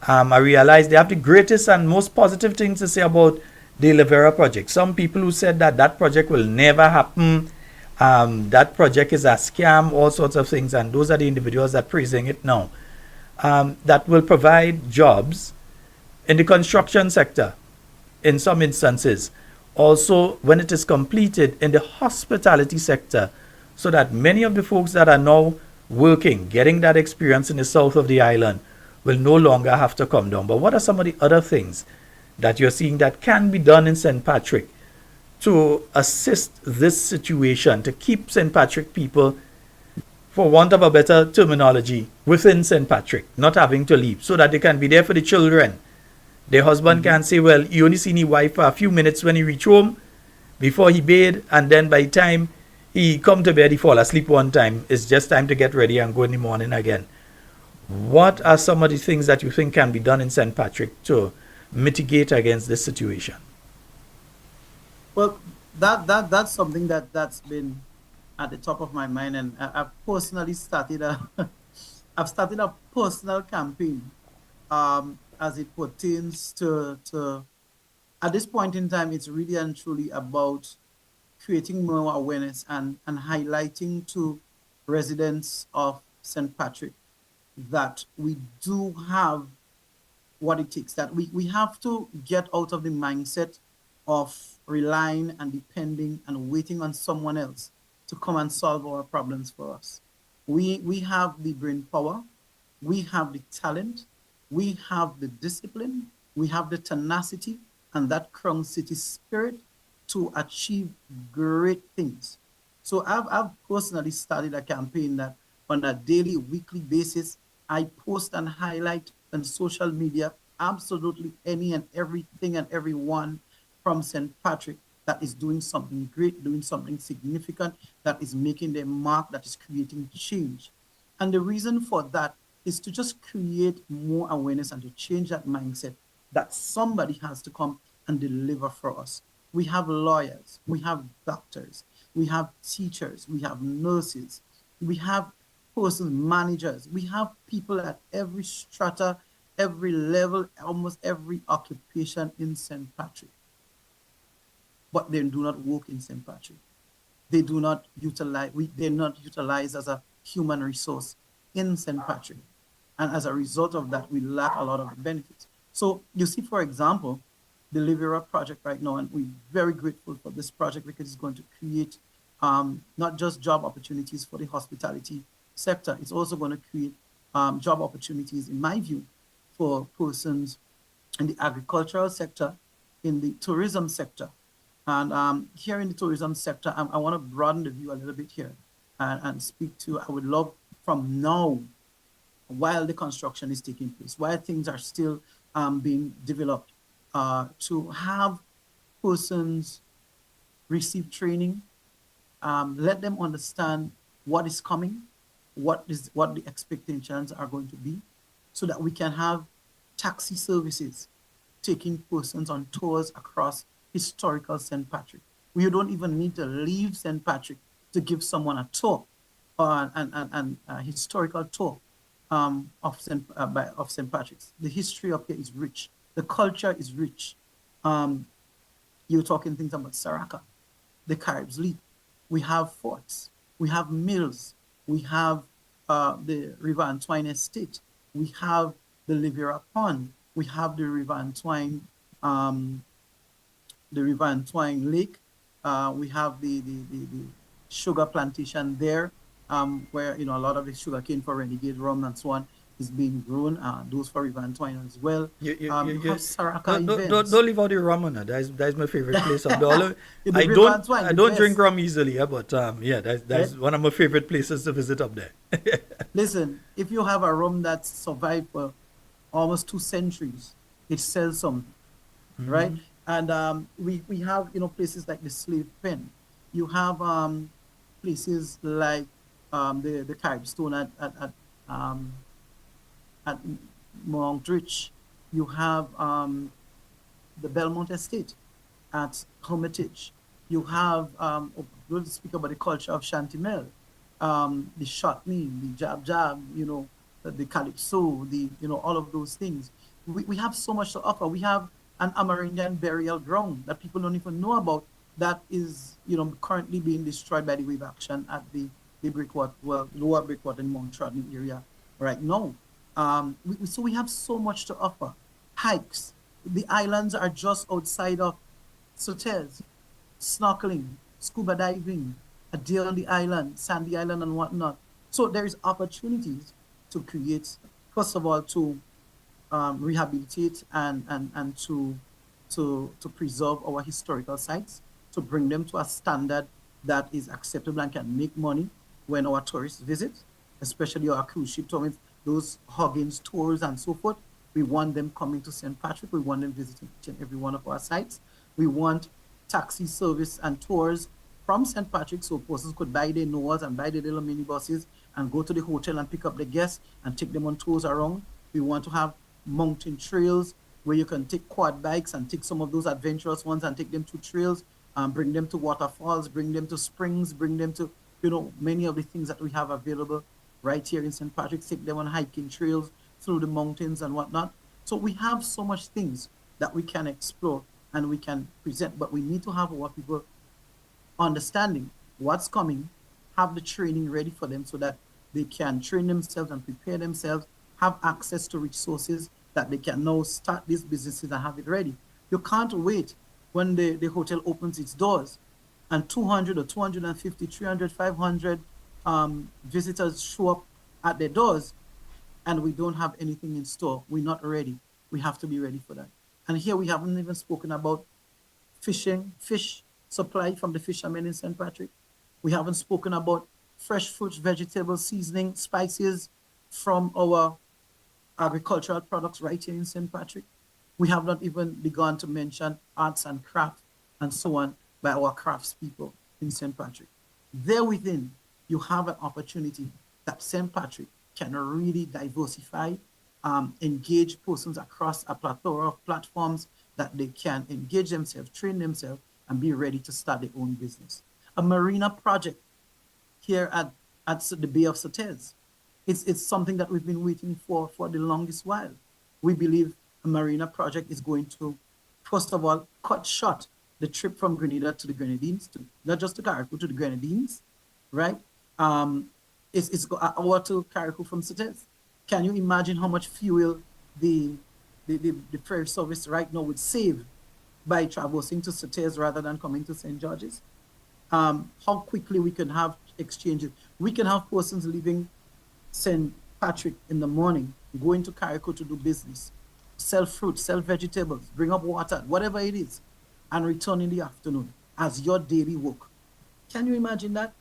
I realize they have the greatest and most positive things to say about the Lavera project. Some people who said that project will never happen, that project is a scam, all sorts of things, and those are the individuals that are praising it now. That will provide jobs in the construction sector in some instances. Also, when it is completed, in the hospitality sector, so that many of the folks that are now working, getting that experience in the south of the island, will no longer have to come down. But what are some of the other things that you're seeing that can be done in St. Patrick to assist this situation, to keep St. Patrick people, for want of a better terminology, within St. Patrick, not having to leave, so that they can be there for the children? Their husband can say, well, you only see his wife for a few minutes when he reach home before he bathe, and then by the time he come to bed, he fall asleep one time. It's just time to get ready and go in the morning again. What are some of the things that you think can be done in St. Patrick to mitigate against this situation? Well, that's something that's been at the top of my mind, and I've personally started I've started a personal campaign as it pertains to at this point in time. It's really and truly about creating more awareness and highlighting to residents of St. Patrick that we do have what it takes, that we have to get out of the mindset of relying and depending and waiting on someone else to come and solve our problems for us. We have the brain power, we have the talent, we have the discipline, we have the tenacity, and that Crown City spirit to achieve great things. So I've personally started a campaign that on a daily, weekly basis, I post and highlight on social media absolutely any and everything and everyone from St. Patrick that is doing something great, doing something significant, that is making their mark, that is creating change. And the reason for that is to just create more awareness and to change that mindset that somebody has to come and deliver for us. We have lawyers, we have doctors, we have teachers, we have nurses, we have persons, managers, we have people at every strata, every level, almost every occupation in St. Patrick. But they do not work in St. Patrick. They do not utilize, they're not utilized as a human resource in St. Patrick. And as a result of that, we lack a lot of the benefits. So you see, for example, the Livera project right now, and we're very grateful for this project because it's going to create not just job opportunities for the hospitality sector, it's also going to create job opportunities, in my view, for persons in the agricultural sector, in the tourism sector. And here in the tourism sector, I want to broaden the view a little bit here and speak to, I would love from now, while the construction is taking place, while things are still being developed, to have persons receive training, let them understand what is coming, what the expectations are going to be, so that we can have taxi services taking persons on tours across historical St. Patrick. We don't even need to leave St. Patrick to give someone a tour, an historical tour of St. Patrick's. The history of here is rich. The culture is rich. You're talking things about Saraka, the Caribs Leap. We have forts. We have mills. We have the River Antwine Estate. We have the Livera Pond. We have the River Antwine Lake. We have the sugar plantation there, where a lot of the sugar cane for Renegade rum and so on is being grown. Those for River Antwine as well. You have Saraka events. Don't leave out the rum, no. That's my favorite place of the all. I don't drink rum easily, but yeah, that's one of my favorite places to visit up there. Listen, if you have a rum that's survived for almost 2 centuries, it sells something, right? And we have places like the Slave Pen. You have places like the Carib Stone at Mount Rich. You have the Belmont Estate at Hermitage. You have we'll speak about the culture of Chantimel, the Shotney, the Jab Jab, the Calypso, all of those things. We have so much to offer. We have an Amerindian burial ground that people don't even know about, that is currently being destroyed by the wave action at the Breakwater, lower Breakwater in Mount Rodney area right now. So we have so much to offer. Hikes. The islands are just outside of Sotez. Snorkeling, scuba diving, a day on the island, Sandy Island and whatnot. So there is opportunities to create, first of all, to rehabilitate and to preserve our historical sites, to bring them to a standard that is acceptable and can make money when our tourists visit, especially our cruise ship tours, those Huggins tours and so forth. We want them coming to St. Patrick. We want them visiting each and every one of our sites. We want taxi service and tours from St. Patrick, so persons could buy their Noahs and buy their little minibuses and go to the hotel and pick up the guests and take them on tours around. We want to have mountain trails where you can take quad bikes and take some of those adventurous ones and take them to trails, bring them to waterfalls, bring them to springs, bring them to many of the things that we have available right here in St. Patrick's, take them on hiking trails through the mountains and whatnot. So we have so much things that we can explore and we can present, but we need to have our people understanding what's coming, have the training ready for them so that they can train themselves and prepare themselves, have access to resources that they can now start these businesses and have it ready. You can't wait when the hotel opens its doors and 200 or 250, 300, 500 visitors show up at their doors. and we don't have anything in store, we're not ready. We have to be ready for that. And here we haven't even spoken about fish supply from the fishermen in St. Patrick. We haven't spoken about fresh fruits, vegetables, seasoning, spices from our agricultural products right here in St. Patrick. We have not even begun to mention arts and craft and so on by our craftspeople in St. Patrick. There within, you have an opportunity that St. Patrick can really diversify, engage persons across a plethora of platforms that they can engage themselves, train themselves, and be ready to start their own business. A marina project here at the Bay of Surtees. It's something that we've been waiting for the longest while. We believe a marina project is going to, first of all, cut short the trip from Grenada to the Grenadines, not just to Carriacou, to the Grenadines, right? It's an hour to Carriacou from Surtees. Can you imagine how much fuel the ferry service right now would save by traversing to Surtees rather than coming to St. George's? How quickly we can have exchanges. We can have persons leaving St. Patrick in the morning, going to Carriacou to do business, sell fruit, sell vegetables, bring up water, whatever it is, and return in the afternoon as your daily work. Can you imagine that?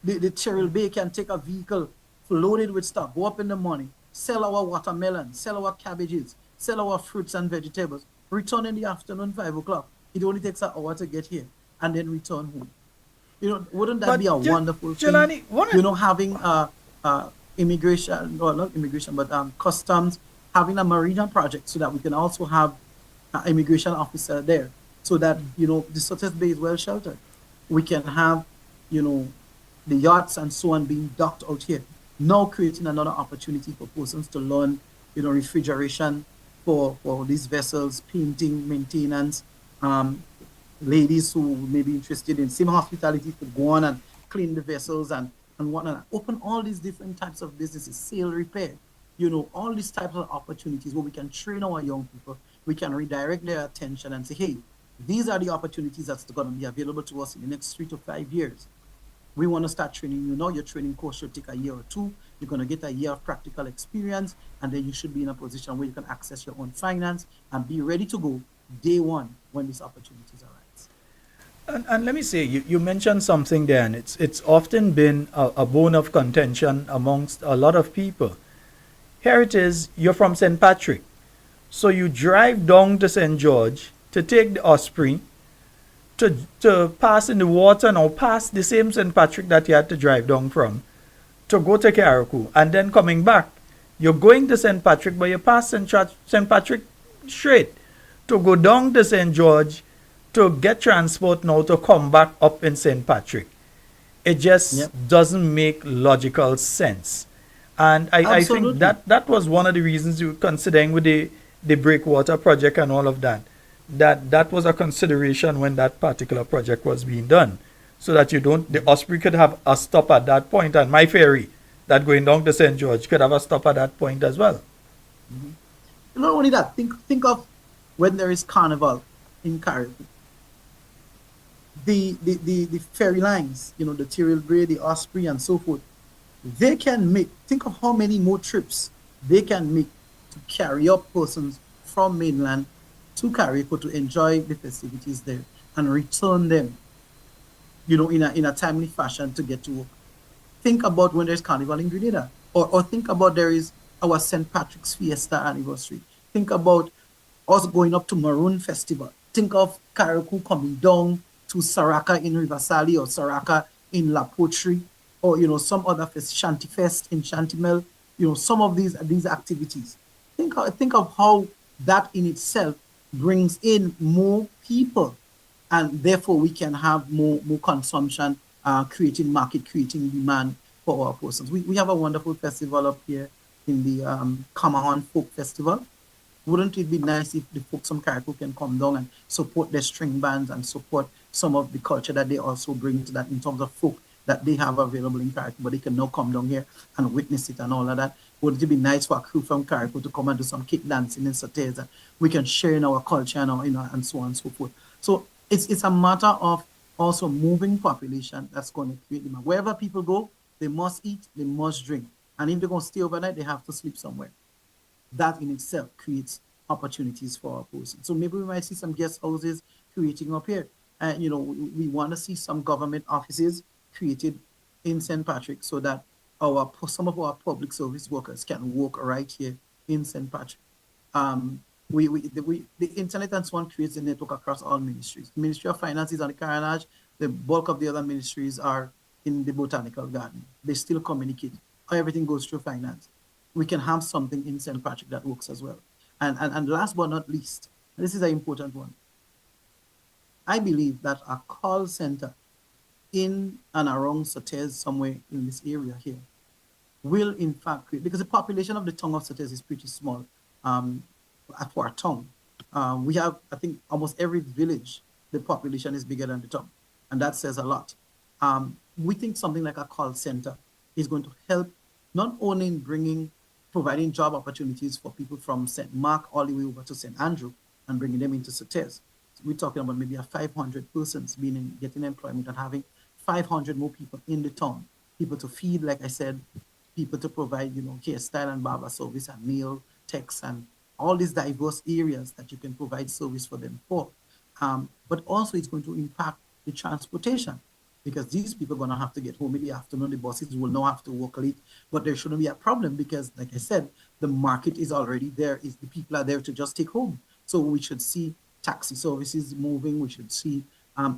The Cheryl Bay can take a vehicle loaded with stuff, go up in the morning, sell our watermelon, sell our cabbages, sell our fruits and vegetables, return in the afternoon, 5 o'clock. It only takes an hour to get here and then return home. Wouldn't that be a wonderful thing? Having immigration, or not immigration, but customs, having a marina project so that we can also have an immigration officer there so that, the Surtees Bay is well sheltered. We can have, the yachts and so on being docked out here. Now creating another opportunity for persons to learn, refrigeration for these vessels, painting, maintenance, ladies who may be interested in sim hospitality to go on and clean the vessels and whatnot. Open all these different types of businesses, sail repair, all these types of opportunities where we can train our young people. We can redirect their attention and say, hey, these are the opportunities that's going to be available to us in the next 3 to 5 years. We want to start training you now. Your training course should take a year or two. You're going to get a year of practical experience, and then you should be in a position where you can access your own finance and be ready to go day one when these opportunities arise. And let me say, you mentioned something there, and it's often been a bone of contention amongst a lot of people. Here it is, you're from St. Patrick. So you drive down to St. George to take the Osprey, to pass in the water and or pass the same St. Patrick that you had to drive down from, to go to Carriacou, and then coming back. You're going to St. Patrick, but you pass St. Patrick straight to go down to St. George to get transport now to come back up in St. Patrick. It just doesn't make logical sense. And I think that was one of the reasons you were considering with the breakwater project and all of that. That was a consideration when that particular project was being done. So that the Osprey could have a stop at that point, and my ferry that going down to St. George could have a stop at that point as well. Mm-hmm. Not only that, think of when there is carnival in Carriacou. The ferry lines, the Cheryl Bay, the Osprey, and so forth, they can think of how many more trips they can make to carry up persons from mainland to Carriacou to enjoy the festivities there and return them, in a timely fashion to get to work. Think about when there's carnival in Grenada, or think about there is our St. Patrick's Fiesta anniversary. Think about us going up to Maroon Festival. Think of Carriacou coming down to Saraka in Riversally or Saraka in La Poterie, or some other Shanty Fest in Shantimel. Some of these activities. Think of how that in itself brings in more people, and therefore we can have more consumption, creating market, creating demand for our persons. We have a wonderful festival up here in the Kamahon Folk Festival. Wouldn't it be nice if the folks from Carriacou can come down and support their string bands and support some of the culture that they also bring to that in terms of folk that they have available in Carriacou, but they can now come down here and witness it and all of that. Wouldn't it be nice for a crew from Carriacou to come and do some kick dancing in Surtees, and we can share in our culture and and so on and so forth. So it's a matter of also moving population that's going to create demand. Wherever people go, they must eat, they must drink. And if they're going to stay overnight, they have to sleep somewhere. That in itself creates opportunities for our person. So maybe we might see some guest houses creating up here. And, we want to see some government offices created in St. Patrick so that some of our public service workers can work right here in St. Patrick. The internet and so on creates a network across all ministries. The Ministry of Finance is on the Carriacou. The bulk of the other ministries are in the botanical garden. They still communicate. Everything goes through finance. We can have something in St. Patrick that works as well. And last but not least, this is an important one. I believe that a call center in and around Sotez, somewhere in this area here, will in fact create, because the population of the town of Sotez is pretty small for our town. We have, I think, almost every village, the population is bigger than the town, and that says a lot. We think something like a call center is going to help not only in providing job opportunities for people from St. Mark all the way over to St. Andrew and bringing them into Sotez. So we're talking about maybe 500 persons getting employment and having 500 more people in the town, people to feed, like I said, people to provide, hairstyle and barber service and nail techs and all these diverse areas that you can provide service for them for. But also it's going to impact the transportation, because these people are going to have to get home in the afternoon. The buses will not have to work late, but there shouldn't be a problem because, like I said, the market is already there. The people are there to just take home. So we should see taxi services moving. We should see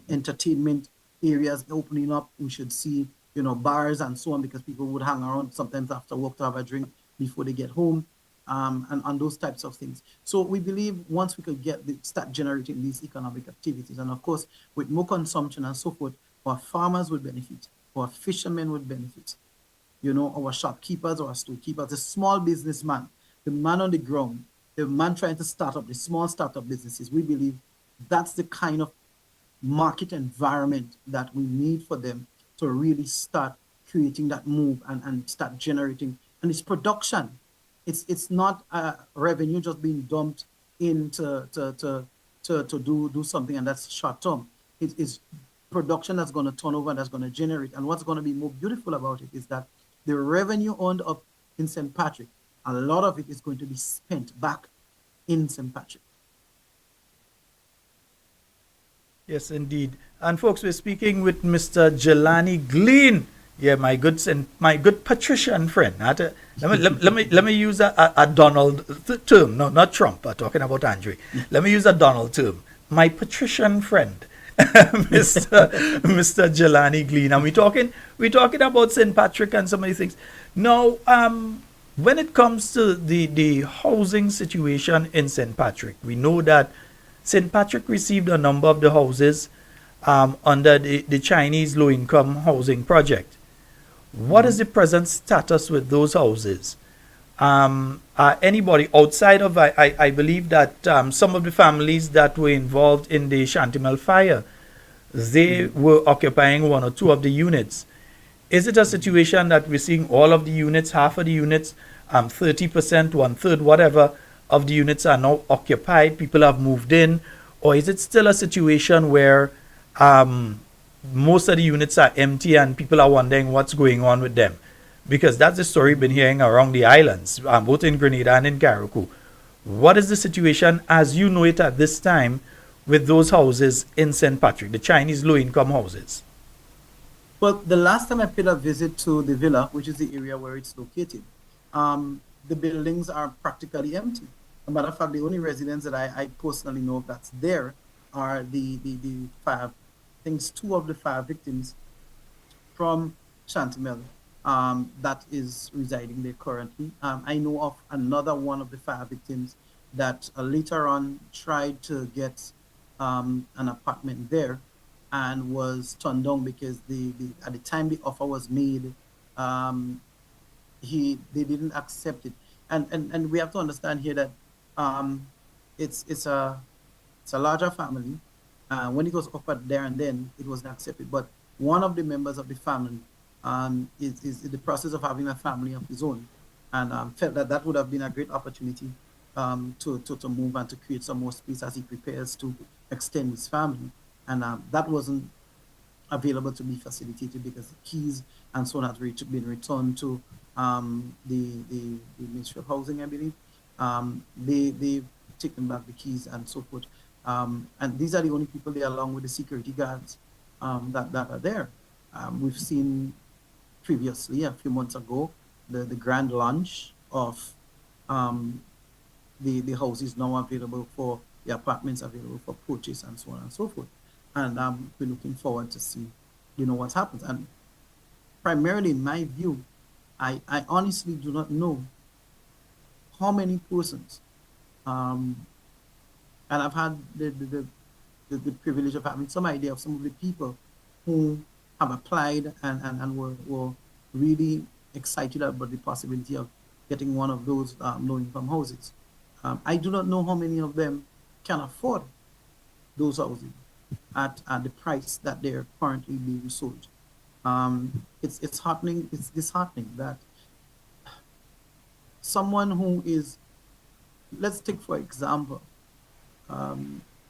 entertainment areas opening up. We should see, bars and so on, because people would hang around sometimes after work to have a drink before they get home, and those types of things. So we believe once we could start generating these economic activities, and of course, with more consumption and so forth, our farmers would benefit, our fishermen would benefit, our shopkeepers, our storekeepers, the small businessman, the man on the ground, the man trying to start up the small startup businesses. We believe that's the kind of market environment that we need for them to really start creating that move and start generating. And it's production. It's not revenue just being dumped in to do something, and that's short term. It is production that's going to turn over and that's going to generate. And what's going to be more beautiful about it is that the revenue earned up in St. Patrick, a lot of it is going to be spent back in St. Patrick. Yes, indeed. And folks, we're speaking with Mr. Jelani Glean. Yeah, my good patrician friend. Let me use a Donald term. No, not Trump. I'm talking about Andre. Let me use a Donald term. My patrician friend, Mr. Jelani Glean. And we're talking about St. Patrick and some of these things. Now, when it comes to the housing situation in St. Patrick, we know that St. Patrick received a number of the houses under the Chinese low-income housing project. What is the present status with those houses? Anybody outside of, I believe that some of the families that were involved in the Chantimel fire, they were occupying one or two of the units. Is it a situation that we're seeing all of the units, half of the units, 30%, 1/3, whatever, of the units are now occupied, people have moved in, or is it still a situation where most of the units are empty and people are wondering what's going on with them? Because that's the story we've been hearing around the islands, both in Grenada and in Carriacou. What is the situation as you know it at this time with those houses in St. Patrick, the Chinese low-income houses? Well, the last time I paid a visit to the villa, which is the area where it's located, the buildings are practically empty. As a matter of fact, the only residents that I personally know that's there are the five, I think it's 2 of the 5 victims from Chantimel that is residing there currently. I know of another one of the 5 victims that later on tried to get an apartment there and was turned down because at the time the offer was made, they didn't accept it. And we have to understand here that it's a larger family. When it was offered there and then, it wasn't accepted. But one of the members of the family is in the process of having a family of his own, and felt that would have been a great opportunity to move and to create some more space as he prepares to extend his family. And that wasn't available to be facilitated because the keys and so on has been returned to the Ministry of Housing, I believe. They've taken back the keys and so forth. And these are the only people there, along with the security guards that are there. We've seen previously, a few months ago, the grand launch of the houses now available for the apartments available for purchase and so on and so forth. And we're looking forward to see, what happens. And primarily, in my view, I honestly do not know how many persons, and I've had the privilege of having some idea of some of the people who have applied and were really excited about the possibility of getting one of those low-income houses. I do not know how many of them can afford those houses at the price that they're currently being sold. It's disheartening that someone who is, let's take for example,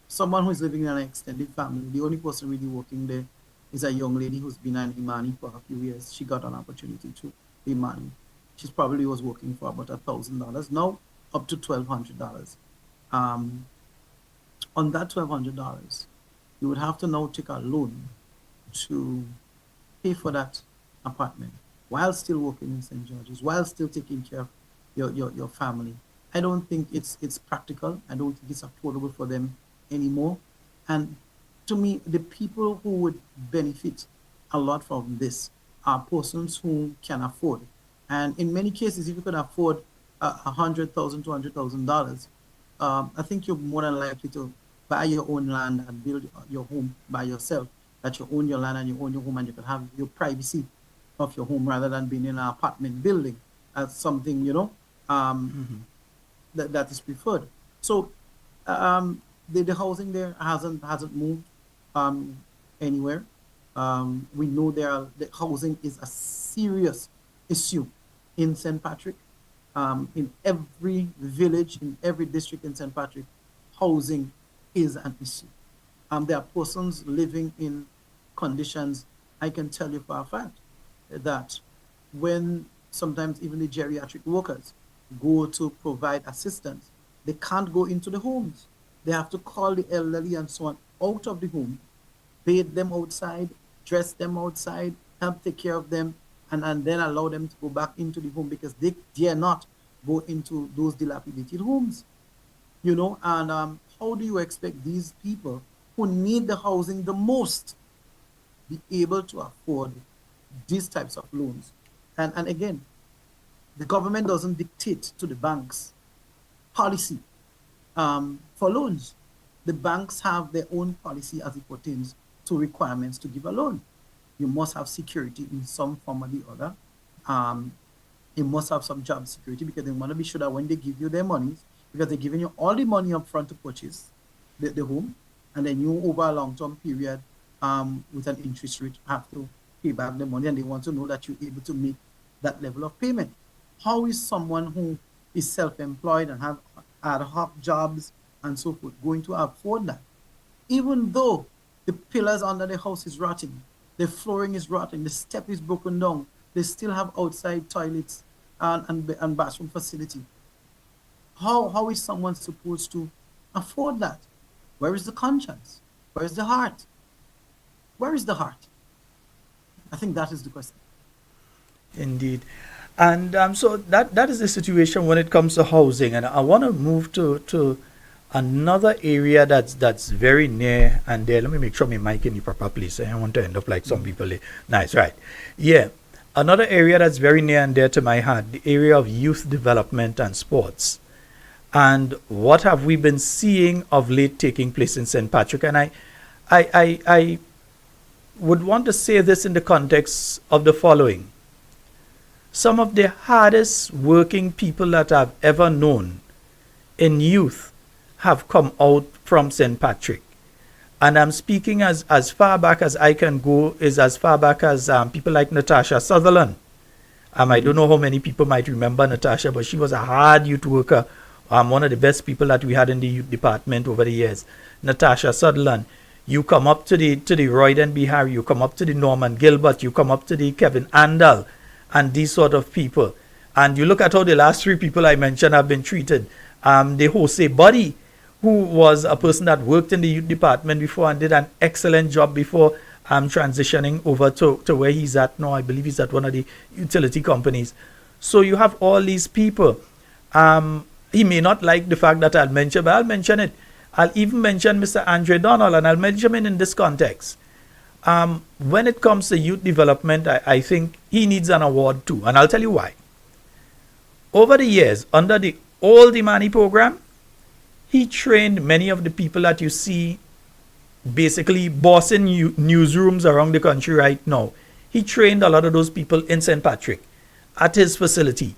someone who is living in an extended family, the only person really working there is a young lady who's been an imani for a few years. She got an opportunity to be imani. She probably was working for about $1,000, now up to $1,200. On that $1,200, you would have to now take a loan to pay for that apartment while still working in St. George's, while still taking care of your family. I don't think it's practical. I don't think it's affordable for them anymore. And to me, the people who would benefit a lot from this are persons who can afford. And in many cases, if you can afford $100,000, $200,000, I think you're more than likely to buy your own land and build your home by yourself, that you own your land and you own your home and you can have your privacy of your home rather than being in an apartment building. That's something, that is preferred. So the housing there hasn't moved anywhere. We know the housing is a serious issue in St. Patrick. In every village, in every district in St. Patrick, housing is an issue. There are persons living in conditions, I can tell you for a fact, that when sometimes even the geriatric workers go to provide assistance, they can't go into the homes. They have to call the elderly and so on out of the home, bathe them outside, dress them outside, help take care of them, and then allow them to go back into the home because they dare not go into those dilapidated homes. And how do you expect these people who need the housing the most be able to afford these types of loans? And again, the government doesn't dictate to the banks policy for loans. The banks have their own policy as it pertains to requirements to give a loan. You must have security in some form or the other. You must have some job security because they want to be sure that when they give you their monies, because they're giving you all the money up front to purchase the home, and then you over a long-term period with an interest rate have to pay back the money, and they want to know that you're able to make that level of payment. How is someone who is self-employed and have ad hoc jobs and so forth going to afford that? Even though the pillars under the house is rotting, the flooring is rotting, the step is broken down, they still have outside toilets and bathroom facility. How is someone supposed to afford that? Where is the conscience? Where is the heart? Where is the heart? I think that is the question. Indeed. And so that is the situation when it comes to housing. And I want to move to another area that's very near and there. Let me make sure my mic in the proper place. I don't want to end up like some people. Nice, right. Yeah. Another area that's very near and dear to my heart, the area of youth development and sports. And what have we been seeing of late taking place in St. Patrick? And I would want to say this in the context of the following. Some of the hardest working people that I've ever known in youth have come out from St. Patrick. And I'm speaking as far back as I can go, is as far back as people like Natasha Sutherland. I don't know how many people might remember Natasha, but she was a hard youth worker. One of the best people that we had in the youth department over the years. Natasha Sutherland. You come up to the Roy Denby Harry, you come up to the Norman Gilbert, you come up to the Kevin Andal, and these sort of people. And you look at how the last three people I mentioned have been treated. The Jose Buddy, who was a person that worked in the youth department before and did an excellent job before transitioning over to where he's at now. I believe he's at one of the utility companies. So you have all these people. He may not like the fact that I'll mention, but I'll mention it. I'll even mention Mr. Andre Donald, and I'll mention him in this context. When it comes to youth development, I think he needs an award too, and I'll tell you why. Over the years, under the old Imani program, he trained many of the people that you see basically bossing newsrooms around the country right now. He trained a lot of those people in St. Patrick, at his facility,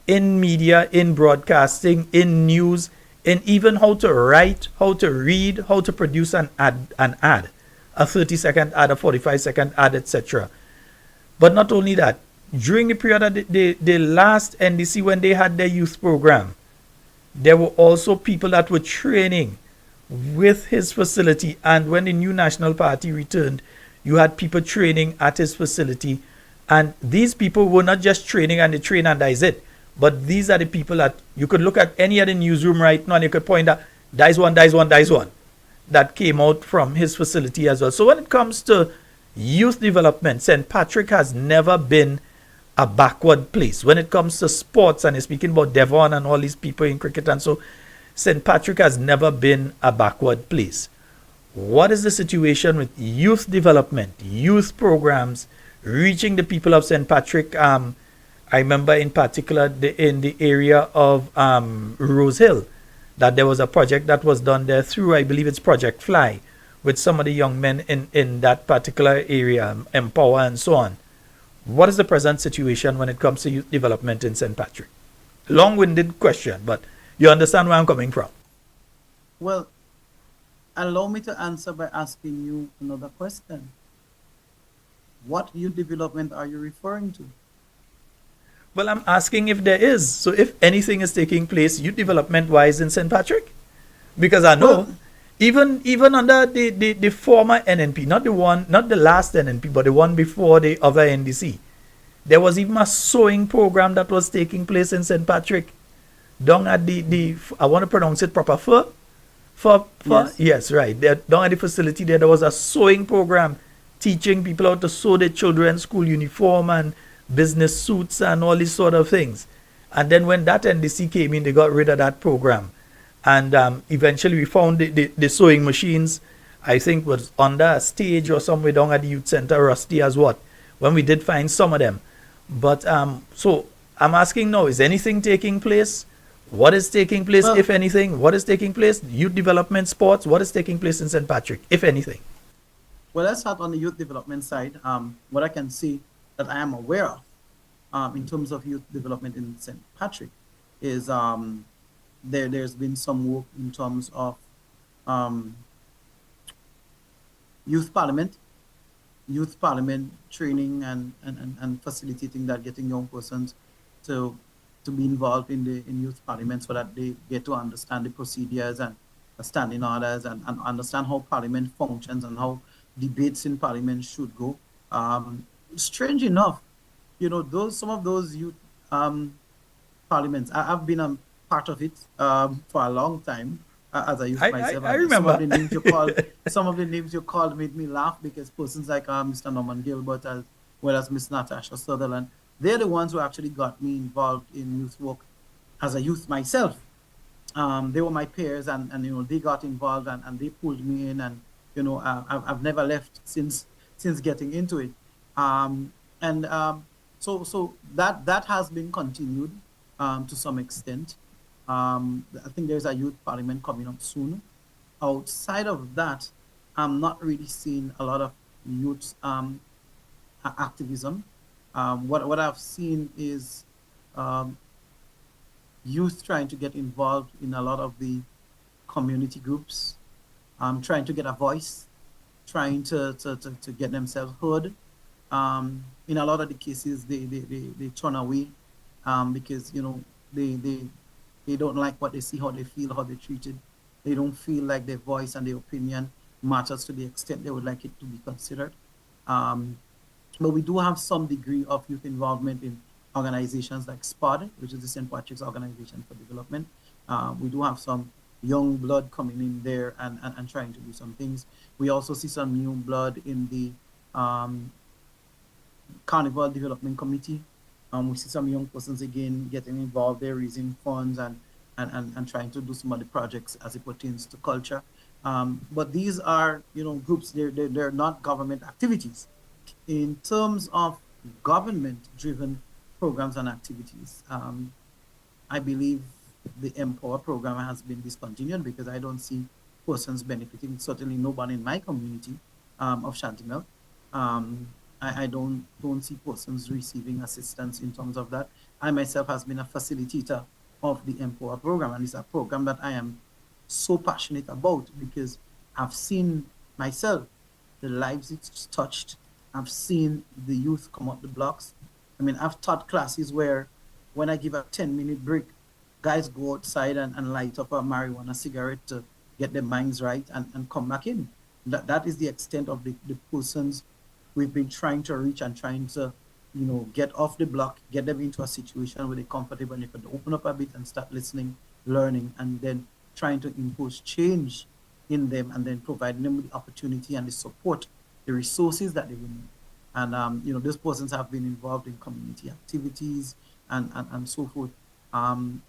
in media, in broadcasting, in news, in even how to write, how to read, how to produce an ad, a 30-second ad, a 45-second ad, etc. But not only that, during the period of the last NDC, when they had their youth program, there were also people that were training with his facility. And when the new National Party returned, you had people training at his facility. And these people were not just training and they train and that is it. But these are the people that you could look at any other newsroom right now and you could point out, there's one that came out from his facility as well. So when it comes to youth development, St. Patrick has never been a backward place. When it comes to sports, and you're speaking about Devon and all these people in cricket, and so St. Patrick has never been a backward place. What is the situation with youth development, youth programs, reaching the people of St. Patrick? I remember in particular in the area of Rose Hill, that there was a project that was done there through, I believe it's Project Fly, with some of the young men in that particular area, Empower and so on. What is the present situation when it comes to youth development in St. Patrick? Long-winded question, but you understand where I'm coming from. Well, allow me to answer by asking you another question. What youth development are you referring to? Well, I'm asking if there is. So if anything is taking place youth development-wise in St. Patrick? Because I know, well, even under the former NNP, not the last NNP, but the one before the other NDC, there was even a sewing program that was taking place in St. Patrick. Down at the I want to pronounce it proper, yes, right. Down at the facility there was a sewing program teaching people how to sew their children's school uniform and business suits and all these sort of things. And then when that NDC came in, they got rid of that program. And eventually we found the sewing machines, I think was under a stage or somewhere down at the youth center, rusty as what, when we did find some of them. But so I'm asking now, is anything taking place? What is taking place, if anything? What is taking place? Youth development, sports, what is taking place in St. Patrick, if anything? Well, let's start on the youth development side. What I can see that I am aware of in terms of youth development in St. Patrick is there's been some work in terms of youth parliament training and facilitating that, getting young persons to be involved in youth parliament so that they get to understand the procedures and standing orders and understand how parliament functions and how debates in parliament should go. Strange enough, you know, some of those youth parliaments, I've been a part of it for a long time as a youth myself. I remember. Some of the names you called made me laugh because persons like Mr. Norman Gilbert as well as Miss Natasha Sutherland, they're the ones who actually got me involved in youth work as a youth myself. They were my peers and you know, they got involved and they pulled me in, and you know, I've never left since getting into it. So that has been continued to some extent. I think there's a youth parliament coming up soon. Outside of that, I'm not really seeing a lot of youth activism. What I've seen is youth trying to get involved in a lot of the community groups, trying to get a voice, trying to get themselves heard. In a lot of the cases, they turn away because, you know, they don't like what they see, how they feel, how they're treated. They don't feel like their voice and their opinion matters to the extent they would like it to be considered. Um, but we do have some degree of youth involvement in organizations like SPOD, which is the St. Patrick's Organization for Development. We do have some young blood coming in there and trying to do some things. We also see some new blood in the Carnival Development Committee. We see some young persons again getting involved there, raising funds and trying to do some of the projects as it pertains to culture. But these are, groups, they're not government activities. In terms of government-driven programs and activities, I believe the Empower program has been discontinued because I don't see persons benefiting, certainly nobody in my community of Chantimel. Um, I don't see persons receiving assistance in terms of that. I myself has been a facilitator of the Empower program, and it's a program that I am so passionate about because I've seen myself the lives it's touched. I've seen the youth come out the blocks. I mean, I've taught classes where when I give a 10-minute break, guys go outside and light up a marijuana cigarette to get their minds right and come back in. That is the extent of the persons we've been trying to reach and trying to, get off the block, get them into a situation where they're comfortable and they can open up a bit and start listening, learning, and then trying to impose change in them and then providing them with the opportunity and the support, the resources that they will need. And, those persons have been involved in community activities and so forth. On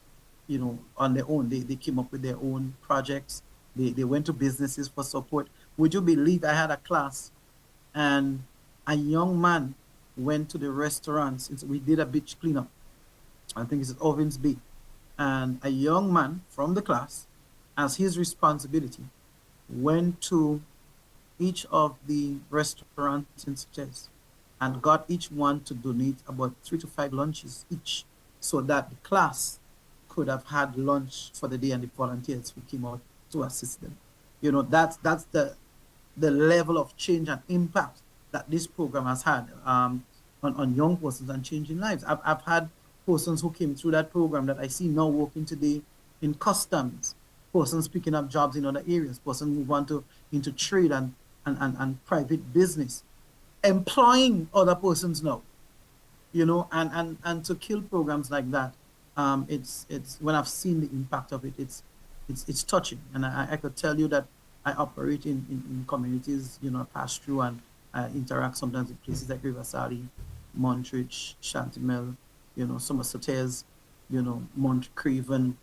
their own, they came up with their own projects. They went to businesses for support. Would you believe I had a class and a young man went to the restaurants. We did a beach cleanup. I think it's at Ovens Bay. And a young man from the class, as his responsibility, went to each of the restaurants in Success and got each one to donate about 3 to 5 lunches each so that the class could have had lunch for the day and the volunteers who came out to assist them. That's the level of change and impact that this program has had on young persons and changing lives. I've had persons who came through that program that I see now working today in customs, persons picking up jobs in other areas, persons move on into trade and private business, employing other persons now, and to kill programs like that, it's when I've seen the impact of it, it's touching. And I could tell you that I operate in communities, pass through and interact sometimes with places like Riverside, Montreach, Chantimel, Somerseters, Montcraven,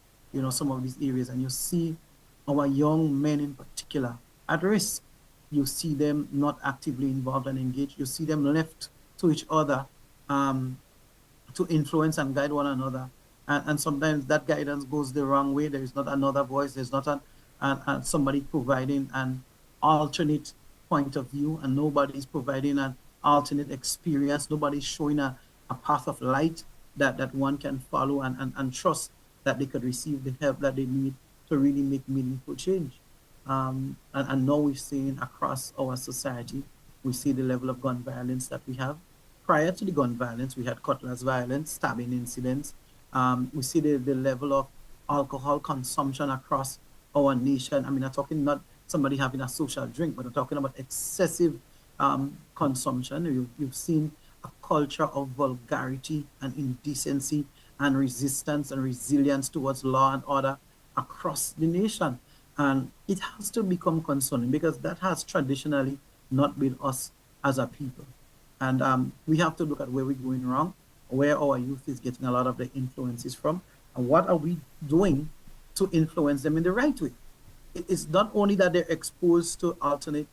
some of these areas, and you see our young men in particular at risk. You see them not actively involved and engaged. You see them left to each other to influence and guide one another. And sometimes that guidance goes the wrong way. There is not another voice. There's not somebody providing an alternate point of view, and nobody's providing an alternate experience. Nobody's showing a path of light that one can follow and trust that they could receive the help that they need to really make meaningful change. And now we've seen across our society, we see the level of gun violence that we have. Prior to the gun violence, we had cutlass violence, stabbing incidents. We see the level of alcohol consumption across our nation. I mean, I'm talking not somebody having a social drink, but I'm talking about excessive consumption. You've seen a culture of vulgarity and indecency and resistance and resilience towards law and order across the nation. And it has to become concerning because that has traditionally not been us as a people. And we have to look at where we're going wrong, where our youth is getting a lot of the influences from, and what are we doing to influence them in the right way. It's not only that they're exposed to alternate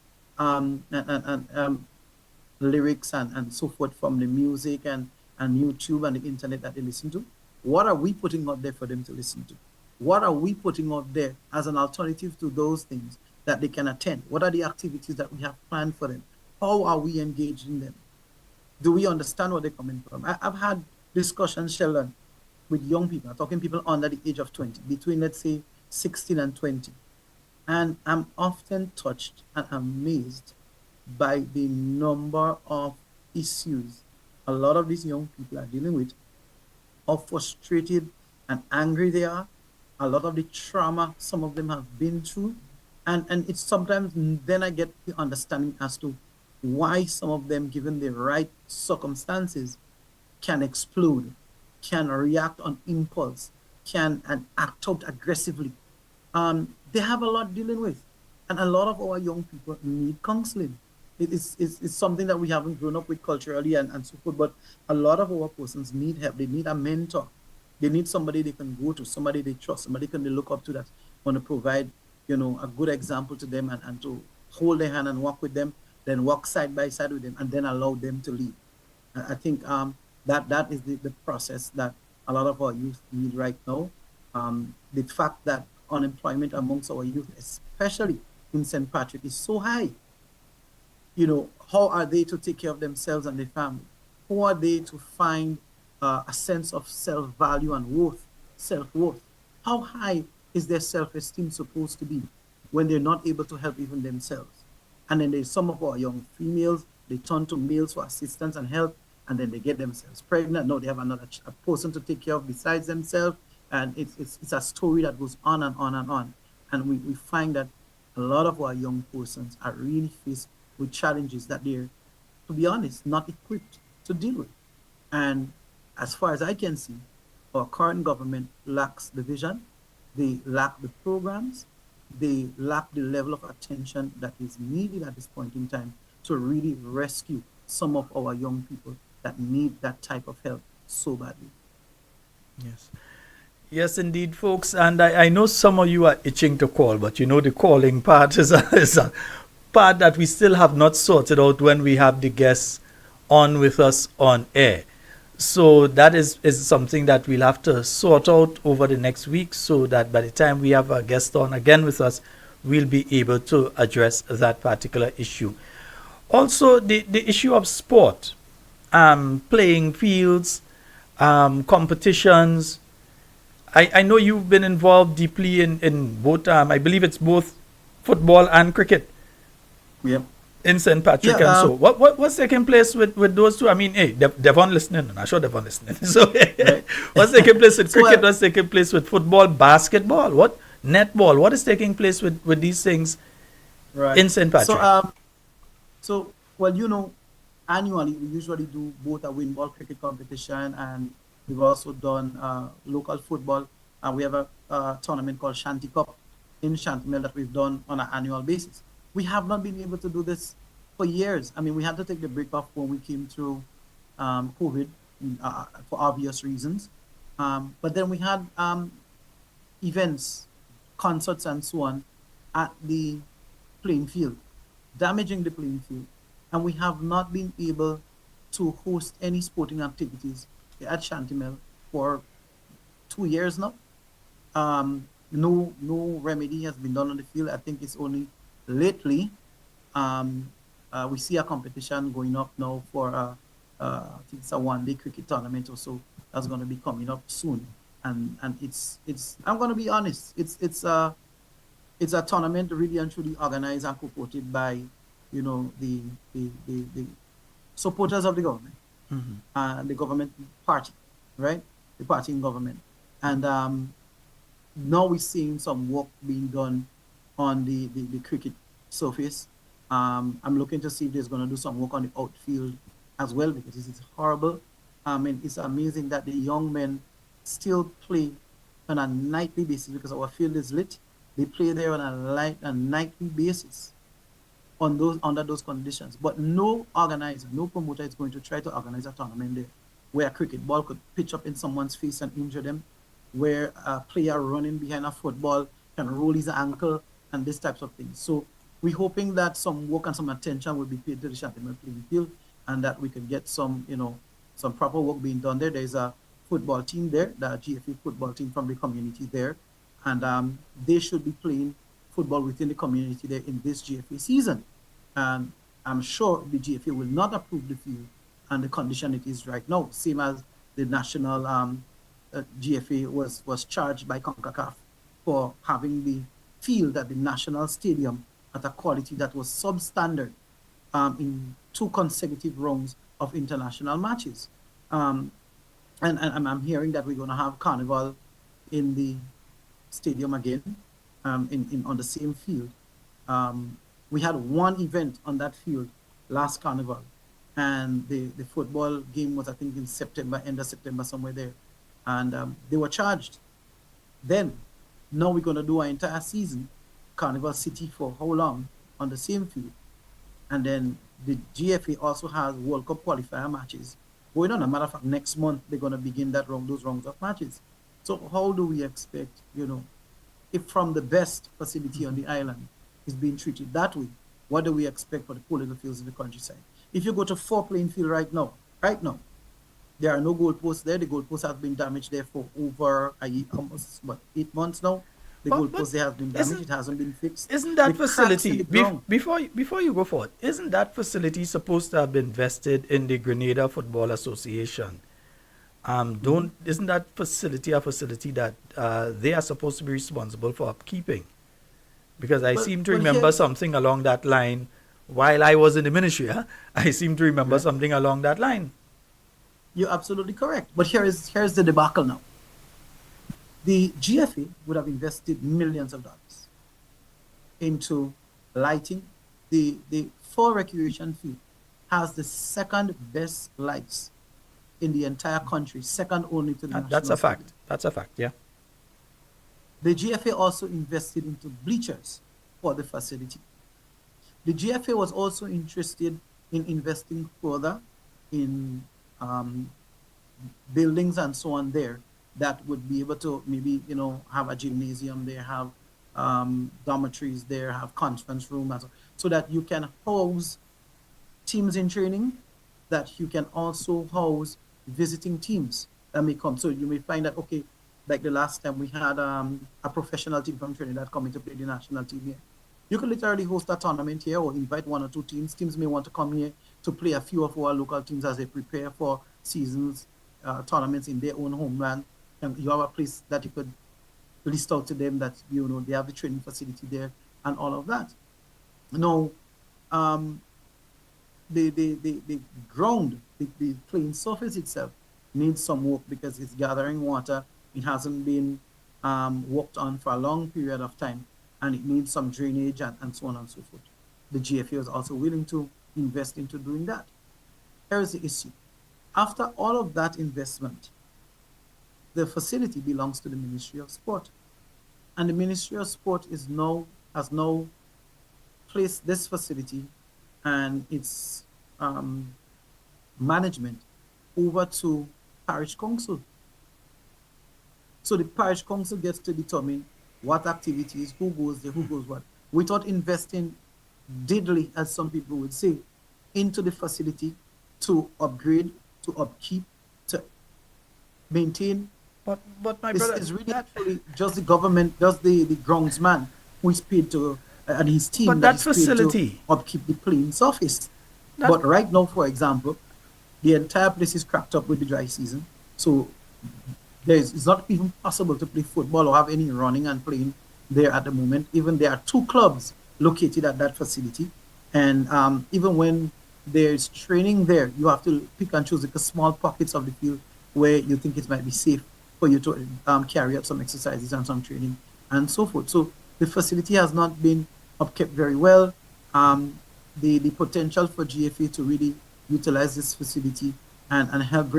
lyrics and so forth from the music and YouTube and the internet that they listen to. What are we putting out there for them to listen to? What are we putting out there as an alternative to those things that they can attend? What are the activities that we have planned for them? How are we engaging them? Do we understand where they're coming from? I've had discussions, Sheldon, with young people. I'm talking people under the age of 20, between, let's say, 16 and 20. And I'm often touched and amazed by the number of issues a lot of these young people are dealing with, how frustrated and angry they are, a lot of the trauma some of them have been through, And it's sometimes then I get the understanding as to why some of them, given the right circumstances, can explode, can react on impulse, can and act out aggressively. They have a lot dealing with, and a lot of our young people need counseling. It's something that we haven't grown up with culturally and so forth, but a lot of our persons need help. They need a mentor. They need somebody they can go to, somebody they trust, somebody can they look up to that want to provide, a good example to them and to hold their hand and walk with them, then walk side by side with them, and then allow them to lead. I think that is the process that a lot of our youth need right now. The fact that unemployment amongst our youth, especially in St. Patrick, is so high. How are they to take care of themselves and their family? How are they to find a sense of self-value and self-worth? How high is their self-esteem supposed to be when they're not able to help even themselves? And then there's some of our young females, they turn to males for assistance and help, and then they get themselves pregnant. No, they have another person to take care of besides themselves. And it's a story that goes on and on and on. And we find that a lot of our young persons are really faced with challenges that they're, to be honest, not equipped to deal with. And as far as I can see, our current government lacks the vision, they lack the programs, they lack the level of attention that is needed at this point in time to really rescue some of our young people that need that type of help so badly. Yes. Yes, indeed, folks. And I know some of you are itching to call, but the calling part is a part that we still have not sorted out when we have the guests on with us on air. So that is something that we'll have to sort out over the next week so that by the time we have a guest on again with us, we'll be able to address that particular issue. Also, the issue of sport, playing fields, competitions. I know you've been involved deeply in both, I believe it's both football and cricket. Yep. In St. Patrick Yeah, and so. What's taking place with those two? I mean, hey, Devon listening. I'm sure Devon listening. So right. what's taking place with cricket? Well, What's taking place with football, basketball? What netball? What is taking place with these things right. in St. Patrick? Well, annually we usually do both a win ball cricket competition, and we've also done local football, and we have a tournament called Shanty Cup in Shantimel that we've done on an annual basis. We have not been able to do this for years. I mean, we had to take the break off when we came through COVID for obvious reasons. But then we had events, concerts, and so on at the playing field, damaging the playing field. And we have not been able to host any sporting activities at Shantimel for 2 years now. No remedy has been done on the field. I think it's only lately we see a competition going up now for I think it's a one-day cricket tournament or so that's going to be coming up soon. And it's I'm going to be honest, it's a tournament really and truly organized and supported by the supporters of the government, the government party, right? The party in government. And now we're seeing some work being done on the cricket surface. I'm looking to see if there's going to do some work on the outfield as well, because this is horrible. I mean, it's amazing that the young men still play on a nightly basis because our field is lit. They play there on a nightly basis under those conditions. But no organizer, no promoter is going to try to organize a tournament there where a cricket ball could pitch up in someone's face and injure them, where a player running behind a football can roll his ankle and these types of things. So we're hoping that some work and some attention will be paid to the Shantimel playing field, and that we can get some proper work being done there. There's a football team there, the GFA football team from the community there, and they should be playing football within the community there in this GFA season. And I'm sure the GFA will not approve the field and the condition it is right now, same as the national GFA was charged by CONCACAF for having the field at the national stadium at a quality that was substandard in 2 consecutive rounds of international matches. And I'm hearing that we're going to have carnival in the stadium again, on the same field. We had one event on that field last carnival, and the football game was, I think, in September, end of September, somewhere there, and they were charged. Then, now we're going to do our entire season, Carnival City, for how long on the same field, and then the GFA also has World Cup qualifier matches going on. As a matter of fact, next month they're going to begin those rounds of matches. So how do we expect, if from the best facility on the island is being treated that way, what do we expect for the poor little fields in the countryside? If you go to Four Playing Field right now, there are no goalposts there. The goalposts have been damaged there for over almost 8 months now. The goalpost there has been damaged. It hasn't been fixed. Isn't that The cracks in facility, the ground. before you go forward, isn't that facility supposed to have been vested in the Grenada Football Association? Isn't that facility a facility that they are supposed to be responsible for upkeeping? Because I seem to remember something along that line while I was in the ministry. I seem to remember something along that line. You're absolutely correct. But here's the debacle now. The GFA would have invested millions of dollars into lighting. The Fall Recreation Field has the second best lights in the entire country, second only to the national That's a fact. stadium. That's a fact, yeah. The GFA also invested into bleachers for the facility. The GFA was also interested in investing further in buildings and so on there that would be able to maybe, have a gymnasium there, have dormitories there, have conference room, so that you can house teams in training, that you can also house visiting teams that may come. So you may find that, okay, like the last time we had a professional team from Trinidad coming to play the national team here. You can literally host a tournament here or invite one or two teams. Teams may want to come here to play a few of our local teams as they prepare for seasons, tournaments in their own homeland. And you have a place that you could list out to them that, they have the training facility there and all of that. Now, the ground, the playing surface itself needs some work because it's gathering water. It hasn't been worked on for a long period of time, and it needs some drainage and so on and so forth. The GFA is also willing to invest into doing that. Here's the issue. After all of that investment, the facility belongs to the Ministry of Sport. And the Ministry of Sport has now placed this facility and its management over to Parish Council. So the Parish Council gets to determine what activities, who goes there, who goes what, without investing diddly, as some people would say, into the facility to upgrade, to upkeep, to maintain. But my brother, It's really actually just the government, just the groundsman who is paid to, and his team But that that is paid to facility- upkeep the playing surface. But right now, for example, the entire place is cracked up with the dry season. So it's not even possible to play football or have any running and playing there at the moment. Even there are 2 clubs located at that facility. And even when there's training there, you have to pick and choose like small pockets of the field where you think it might be safe for you to carry out some exercises and some training and so forth. So the facility has not been upkept very well. The potential for GFA to really utilize this facility and help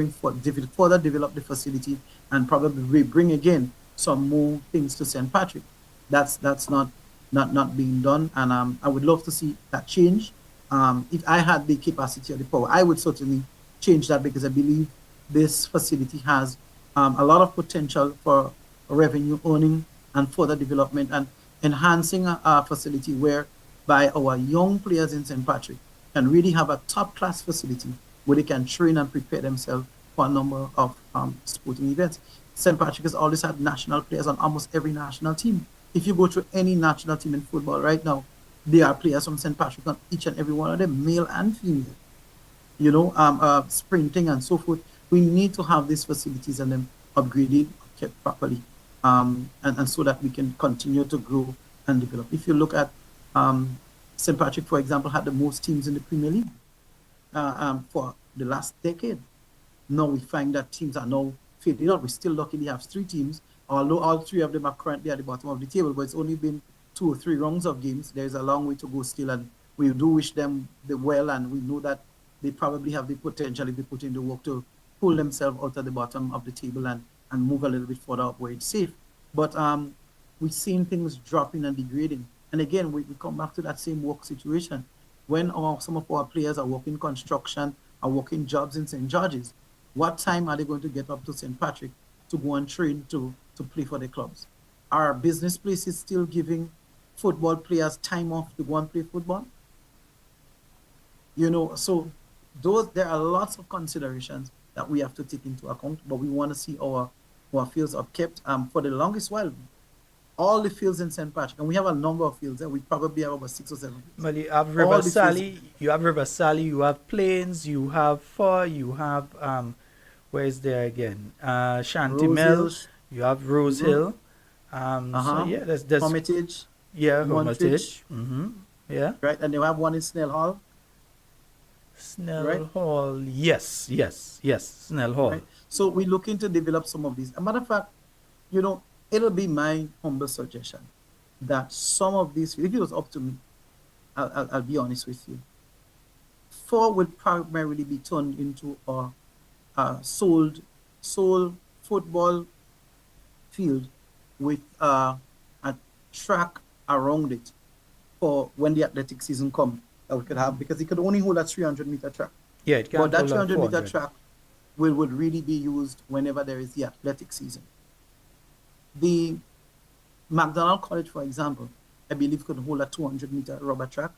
further develop the facility and probably bring again some more things to St. Patrick. That's not being done, and I would love to see that change. If I had the capacity or the power, I would certainly change that because I believe this facility has a lot of potential for revenue earning and further development and enhancing a facility whereby our young players in St. Patrick can really have a top-class facility where they can train and prepare themselves for a number of sporting events. St. Patrick has always had national players on almost every national team. If you go to any national team in football right now, there are players from St. Patrick on each and every one of them, male and female. Sprinting and so forth. We need to have these facilities and them upgraded, kept properly, and so that we can continue to grow and develop. If you look at St. Patrick, for example, had the most teams in the Premier League for the last decade. Now we find that teams are now fading out. We're still luckily have 3 teams, although all 3 of them are currently at the bottom of the table, but it's only been 2 or 3 rounds of games. There's a long way to go still, and we do wish them the well, and we know that they probably have the potential if they put in the work to pull themselves out of the bottom of the table and move a little bit further up where it's safe. But we've seen things dropping and degrading. And again, we come back to that same work situation. When some of our players are working construction, are working jobs in St. George's, what time are they going to get up to St. Patrick to go and train to play for the clubs? Are business places still giving football players time off to go and play football? You know, so there are lots of considerations that we have to take into account, but we want to see our fields are kept. For the longest while, all the fields in St. Patrick, and we have a number of fields, and we probably have over 6 or 7 fields. Well, you have River Sally, you have Plains, you have Fur, you have where is there again? Shanty Mill, you have Rose Hill. So yeah, there's Hermitage. Yeah, Hermitage. Yeah. Right, and they have one in Snell Hall. Snell Hall, yes, Snell Hall. Right? So we're looking to develop some of these. As a matter of fact, you know, it'll be my humble suggestion that some of these, if it was up to me, I'll be honest with you, 4 would primarily be turned into a sold football field with a track around it for when the athletic season comes that we could have, because it could only hold a 300-meter track. Yeah, it can't. But that 300-meter track would really be used whenever there is the athletic season. The McDonald College, for example, I believe could hold a 200-meter rubber track.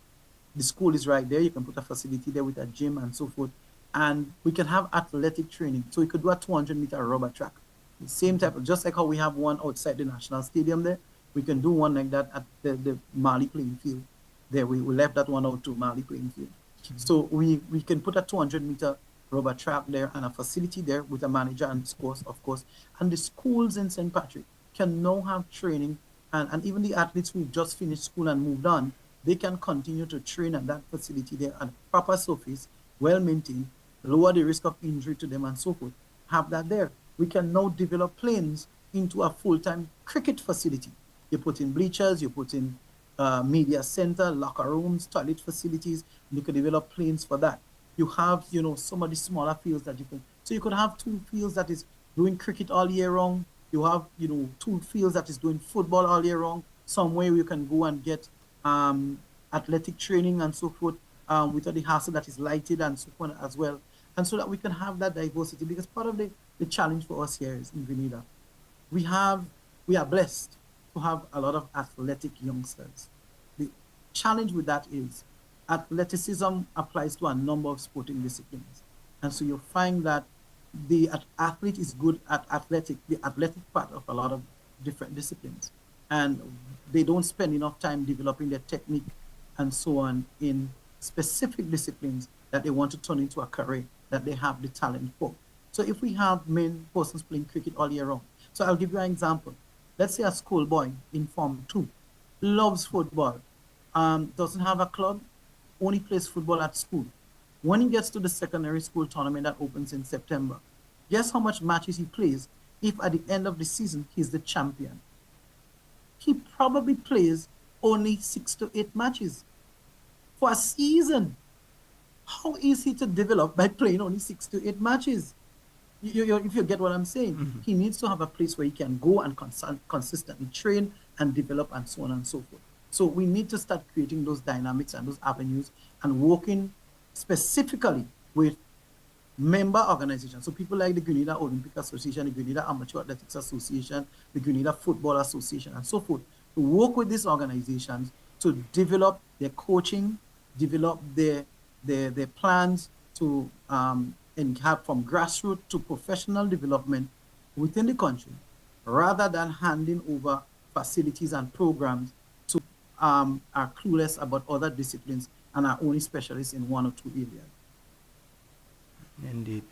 The school is right there. You can put a facility there with a gym and so forth. And we can have athletic training. So we could do a 200-meter rubber track. The same type of, just like how we have one outside the National Stadium there, we can do one like that at the Mali playing field. There, we left that one out to Mali playing field. So we can put a 200-meter rubber track there and a facility there with a manager and course, of course. And the schools in St. Patrick can now have training, and even the athletes who just finished school and moved on, they can continue to train at that facility there at proper surface, well maintained, lower the risk of injury to them and so forth. Have that there. We can now develop planes into a full-time cricket facility. You put in bleachers, you put in media center, locker rooms, toilet facilities, and you can develop planes for that. You have, you know, some of the smaller fields that you can, so you could have 2 fields that is doing cricket all year round. You have, you know, 2 fields that is doing football all year round. Somewhere you can go and get athletic training and so forth without the hassle that is lighted and so forth as well. And so that we can have that diversity, because part of the challenge for us here is in Grenada, we are blessed to have a lot of athletic youngsters. The challenge with that is athleticism applies to a number of sporting disciplines. And so you find that the athlete is good at the athletic part of a lot of different disciplines. And they don't spend enough time developing their technique and so on in specific disciplines that they want to turn into a career that they have the talent for. So if we have persons playing cricket all year round, so I'll give you an example. Let's say a schoolboy in Form 2 loves football, doesn't have a club, only plays football at school. When he gets to the secondary school tournament that opens in September, guess how much matches he plays if at the end of the season he's the champion? He probably plays only 6 to 8 matches for a season. How is he to develop by playing only 6 to 8 matches? If you get what I'm saying, he needs to have a place where he can go and consistently train and develop and so on and so forth. So we need to start creating those dynamics and those avenues and working specifically with member organizations. So people like the Grenada Olympic Association, the Grenada Amateur Athletics Association, the Grenada Football Association, and so forth, to work with these organizations to develop their coaching, develop their plans to and have from grassroots to professional development within the country, rather than handing over facilities and programs to are clueless about other disciplines and are only specialists in 1 or 2 areas. Indeed.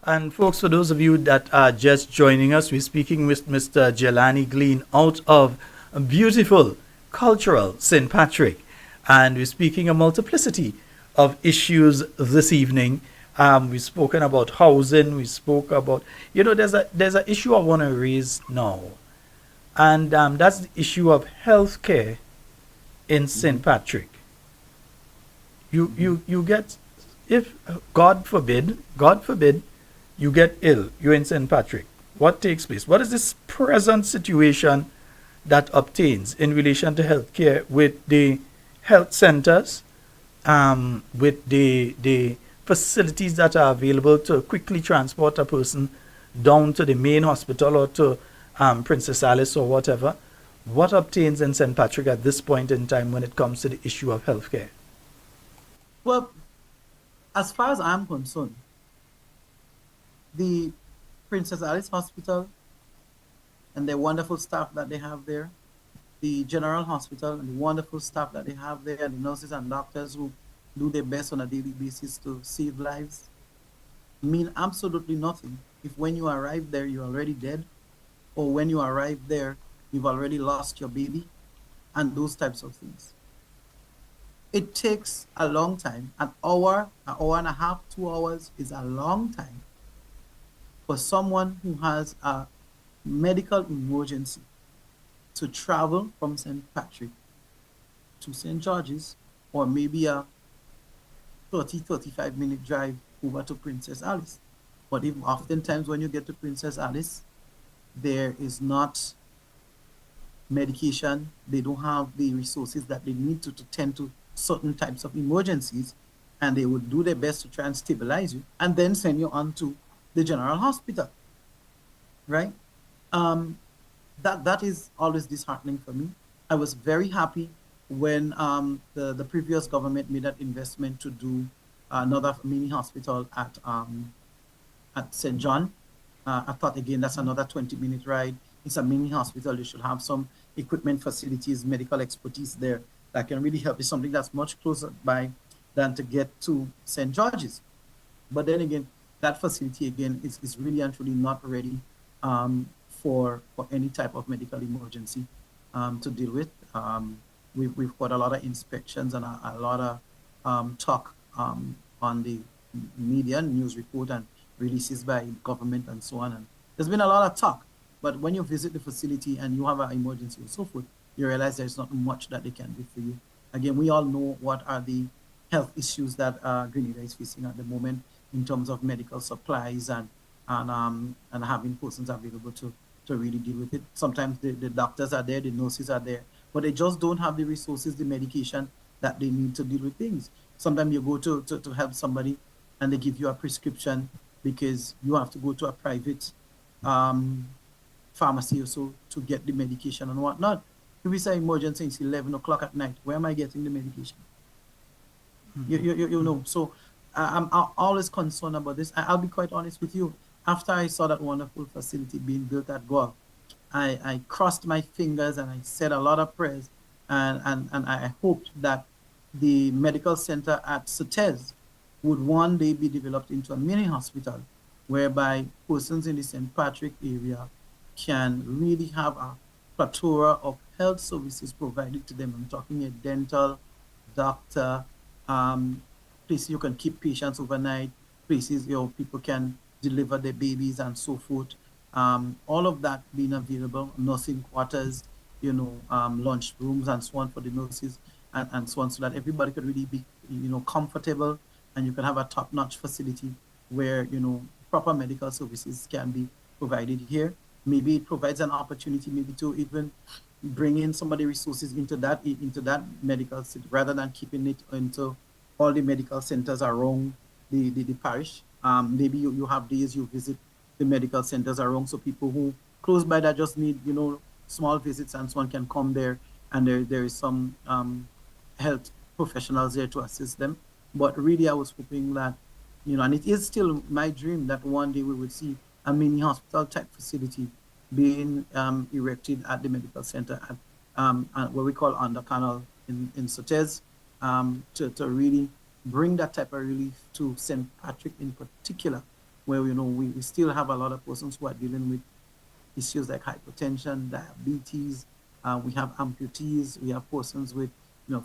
And folks, for those of you that are just joining us, we're speaking with Mr. Jelani Glean out of a beautiful, cultural St. Patrick. And we're speaking a multiplicity of issues this evening. We've spoken about housing. We spoke about, you know, there's an issue I want to raise now. And that's the issue of healthcare in St. Patrick, you get, if God forbid, you get ill, you're in St. Patrick. What takes place? What is this present situation that obtains in relation to healthcare with the health centers, with the facilities that are available to quickly transport a person down to the main hospital or to Princess Alice or whatever? What obtains in St. Patrick at this point in time when it comes to the issue of healthcare? Well, as far as I'm concerned, the Princess Alice Hospital and the wonderful staff that they have there, the General Hospital and the wonderful staff that they have there, the nurses and doctors who do their best on a daily basis to save lives, mean absolutely nothing if when you arrive there you're already dead, or when you arrive there you've already lost your baby, and those types of things. It takes a long time. An hour and a half, 2 hours is a long time for someone who has a medical emergency to travel from St. Patrick to St. George's, or maybe a 35-minute drive over to Princess Alice. But if oftentimes when you get to Princess Alice, there is not medication, they don't have the resources that they need to tend to certain types of emergencies, and they would do their best to try and stabilize you and then send you on to the General Hospital, right? That is always disheartening for me. I was very happy when the previous government made that investment to do another mini hospital at St. John. I thought, again, that's another 20-minute ride. It's a mini hospital. You should have some equipment, facilities, medical expertise there that can really help. It's something that's much closer by than to get to St. George's. But then again, that facility, again, is really and truly not ready for any type of medical emergency to deal with. We've got a lot of inspections and a lot of talk on the media, news report, and releases by government and so on. And there's been a lot of talk, but when you visit the facility and you have an emergency and so forth, you realize there's not much that they can do for you. Again, we all know what are the health issues that Grenada is facing at the moment in terms of medical supplies and having persons available to really deal with it. Sometimes the doctors are there, the nurses are there, but they just don't have the resources, the medication that they need to deal with things. Sometimes you go to help somebody and they give you a prescription because you have to go to a private pharmacy or so to get the medication and whatnot. If it's an emergency, it's 11 o'clock at night. Where am I getting the medication? Mm-hmm. You know, so I'm always concerned about this. I'll be quite honest with you. After I saw that wonderful facility being built at Goa, I crossed my fingers and I said a lot of prayers, and I hoped that the medical center at Sotez would one day be developed into a mini hospital whereby persons in the St. Patrick area can really have a plethora of health services provided to them. I'm talking a dental, doctor, places you can keep patients overnight, places people can deliver their babies and so forth. All of that being available, nursing quarters, lunch rooms and so on for the nurses and so on, so that everybody could really be, comfortable, and you can have a top-notch facility where, proper medical services can be provided here. Maybe it provides an opportunity maybe to even bring in some of the resources into that medical city, rather than keeping it into all the medical centers around the parish. Maybe you have days you visit the medical centers around, so people who close by that just need, small visits and so on can come there, and there is some health professionals there to assist them. But really, I was hoping that, and it is still my dream that one day we would see a mini hospital type facility being erected at the medical center at what we call Under Canal in Sotez, to really bring that type of relief to St. Patrick in particular, where we still have a lot of persons who are dealing with issues like hypertension, diabetes. We have amputees. We have persons with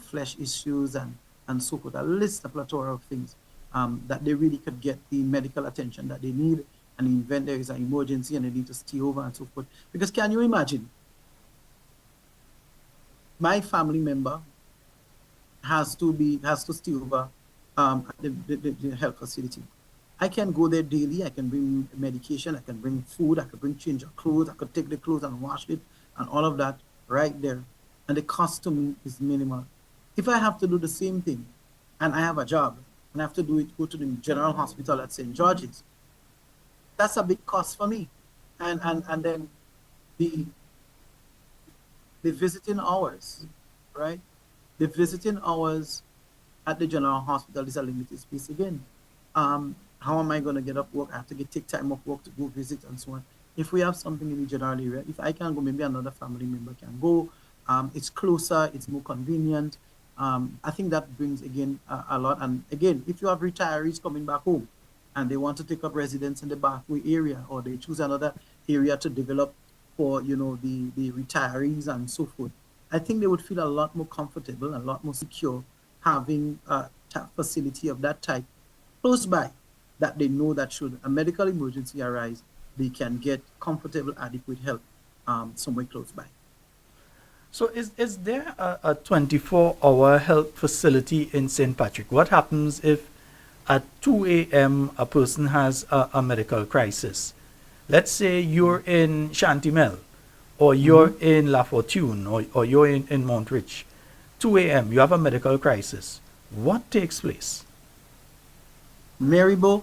flesh issues and so forth. A plethora of things that they really could get the medical attention that they need. And in the event there is an emergency and they need to stay over and so forth. Because can you imagine my family member has to stay over at the health facility. I can go there daily. I can bring medication. I can bring food. I can bring change of clothes. I could take the clothes and wash it and all of that right there. And the cost to me is minimal. If I have to do the same thing and I have a job and I have to do it, go to the general hospital at St. George's, that's a big cost for me. And then the the visiting hours, right? The visiting hours at the general hospital is a limited space again. How am I going to get up work? I have to take time off work to go visit and so on. If we have something in the general area, if I can go, maybe another family member can go. It's closer, it's more convenient. I think that brings again a lot. And again, if you have retirees coming back home and they want to take up residence in the Parkway area, or they choose another area to develop for the retirees and so forth, I think they would feel a lot more comfortable, a lot more secure having a facility of that type close by, that they know that should a medical emergency arise, they can get comfortable, adequate help somewhere close by. So is there a 24-hour health facility in St. Patrick? What happens if at 2 a.m. a person has a medical crisis? Let's say you're in Shantimel, or you're in La Fortune, or you're in Montrich. 2 a.m., you have a medical crisis. What takes place? Maryville,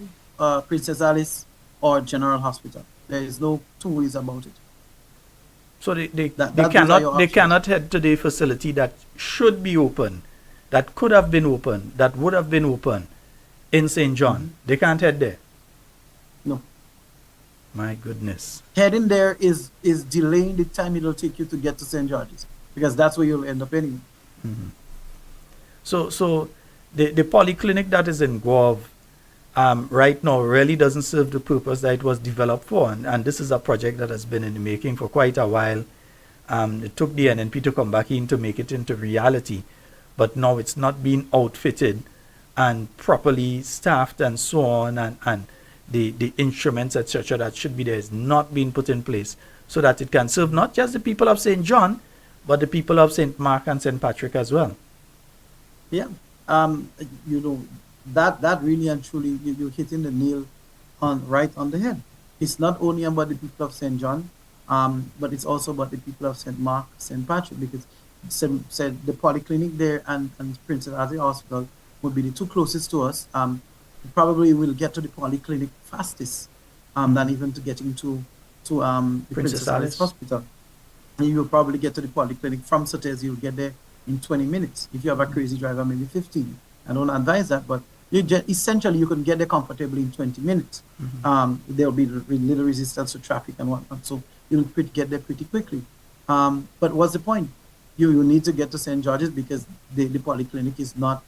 Princess Alice, or General Hospital. There is no two ways about it. So they cannot head to the facility that should be open, that could have been open, that would have been open in St. John. They can't head there. No. My goodness. Heading there is delaying the time it'll take you to get to St. George's, because that's where you'll end up anyway. So the polyclinic that is in Guave right now really doesn't serve the purpose that it was developed for. And this is a project that has been in the making for quite a while. It took the NNP to come back in to make it into reality. But now it's not being outfitted and properly staffed and so on. And the instruments, etc., that should be there is not being put in place so that it can serve not just the people of St. John, but the people of St. Mark and St. Patrick as well. Yeah. That really and truly, you're hitting the nail right on the head. It's not only about the people of St. John, but it's also about the people of St. Mark, St. Patrick, because said the polyclinic there and Princess Alice Hospital would be the two closest to us. Probably will get to the polyclinic fastest than even to getting to the Princess Alice Hospital. And you'll probably get to the polyclinic from Sotez. You'll get there in 20 minutes. If you have a crazy driver, maybe 15. I don't advise that, but essentially you can get there comfortably in 20 minutes. There'll be little resistance to traffic and whatnot, so you'll get there pretty quickly. But what's the point? You need to get to St. George's because the polyclinic is not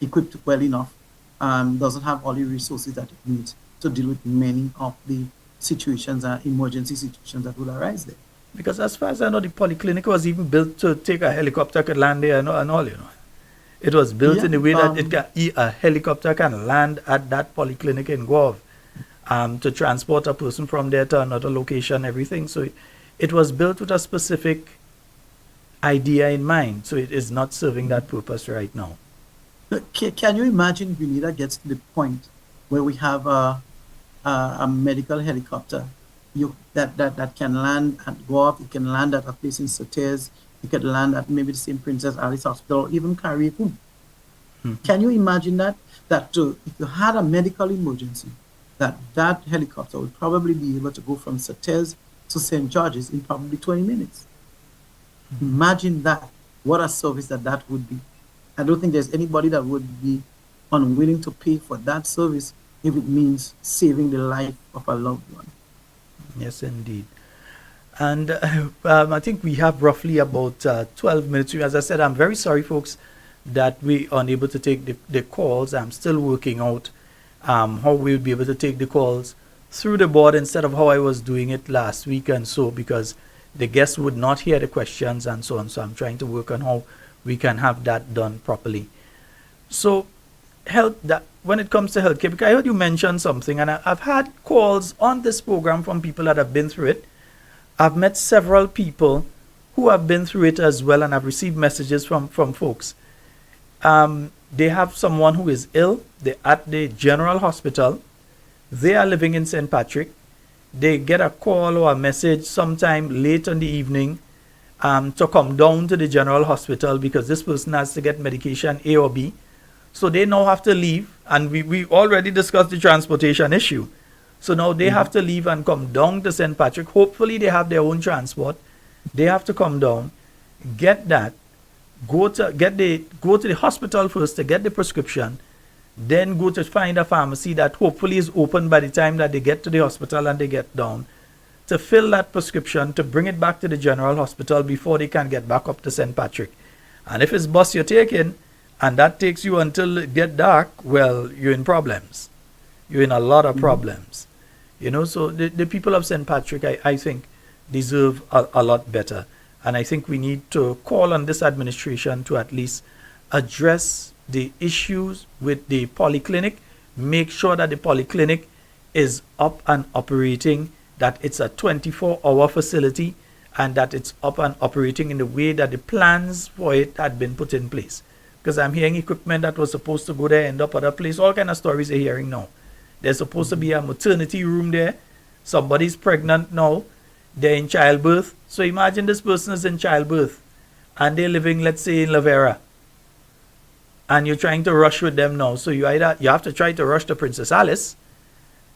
equipped well enough, doesn't have all the resources that it needs to deal with many of the situations, emergency situations that will arise there. Because as far as I know, the polyclinic was even built to take a helicopter could land there and all. It was built in a way that a helicopter can land at that polyclinic in Guave to transport a person from there to another location, everything. So it was built with a specific idea in mind. So it is not serving that purpose right now. Can you imagine Grenada gets to the point where we have a medical helicopter that can land at Guave, it can land at a place in Sotez, it could land at maybe the same Princess Alice Hospital, or even Carriacou. Can you imagine that if you had a medical emergency, that helicopter would probably be able to go from Sotez to St. George's in probably 20 minutes? Imagine that. What a service that would be. I don't think there's anybody that would be unwilling to pay for that service if it means saving the life of a loved one. Yes, indeed. And I think we have roughly about 12 minutes. As I said, I'm very sorry, folks, that we are unable to take the calls. I'm still working out how we'll be able to take the calls through the board instead of how I was doing it last week and so, because the guests would not hear the questions and so on. So I'm trying to work on how we can have that done properly. So when it comes to healthcare, because I heard you mention something, and I've had calls on this program from people that have been through it. I've met several people who have been through it as well, and I've received messages from folks. They have someone who is ill. They're at the general hospital. They are living in St. Patrick. They get a call or a message sometime late in the evening to come down to the general hospital because this person has to get medication A or B. So they now have to leave, and we already discussed the transportation issue. So now they have to leave and come down to St. Patrick. Hopefully they have their own transport. They have to come down, get that, go to the hospital first to get the prescription, then go to find a pharmacy that hopefully is open by the time that they get to the hospital and they get down, to fill that prescription, to bring it back to the general hospital before they can get back up to St. Patrick. And if it's bus you're taking, and that takes you until it get dark, well, you're in problems. You're in a lot of problems. You know, so the people of St. Patrick, I think, deserve a lot better. And I think we need to call on this administration to at least address the issues with the polyclinic, make sure that the polyclinic is up and operating, that it's a 24-hour facility, and that it's up and operating in the way that the plans for it had been put in place. Because I'm hearing equipment that was supposed to go there, end up other place, all kind of stories I'm hearing now. There's supposed to be a maternity room there. Somebody's pregnant now. They're in childbirth. So imagine this person is in childbirth and they're living, let's say, in Lavera. And you're trying to rush with them now. So you have to try to rush to Princess Alice.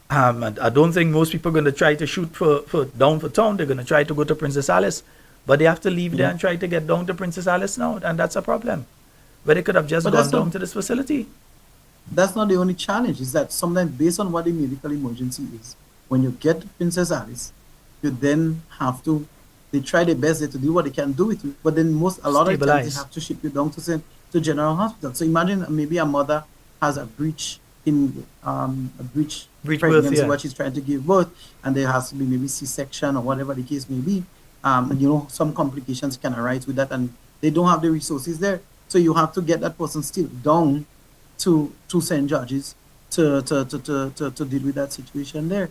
And I don't think most people are going to try to shoot for down for town. They're going to try to go to Princess Alice. But they have to leave there and try to get down to Princess Alice now. And that's a problem. But they could have just gone down to this facility. That's not the only challenge. Is that sometimes based on what the medical emergency is, when you get to Princess Alice, you then have to, they try their best to do what they can do with you. But then a lot of times they have to ship you down to General Hospital. So imagine maybe a mother has a breech in breech pregnancy, birth, what she's trying to give birth, and there has to be maybe C-section or whatever the case may be. And you know, some complications can arise with that, and they don't have the resources there. So you have to get that person still down to St. George's to deal with that situation there.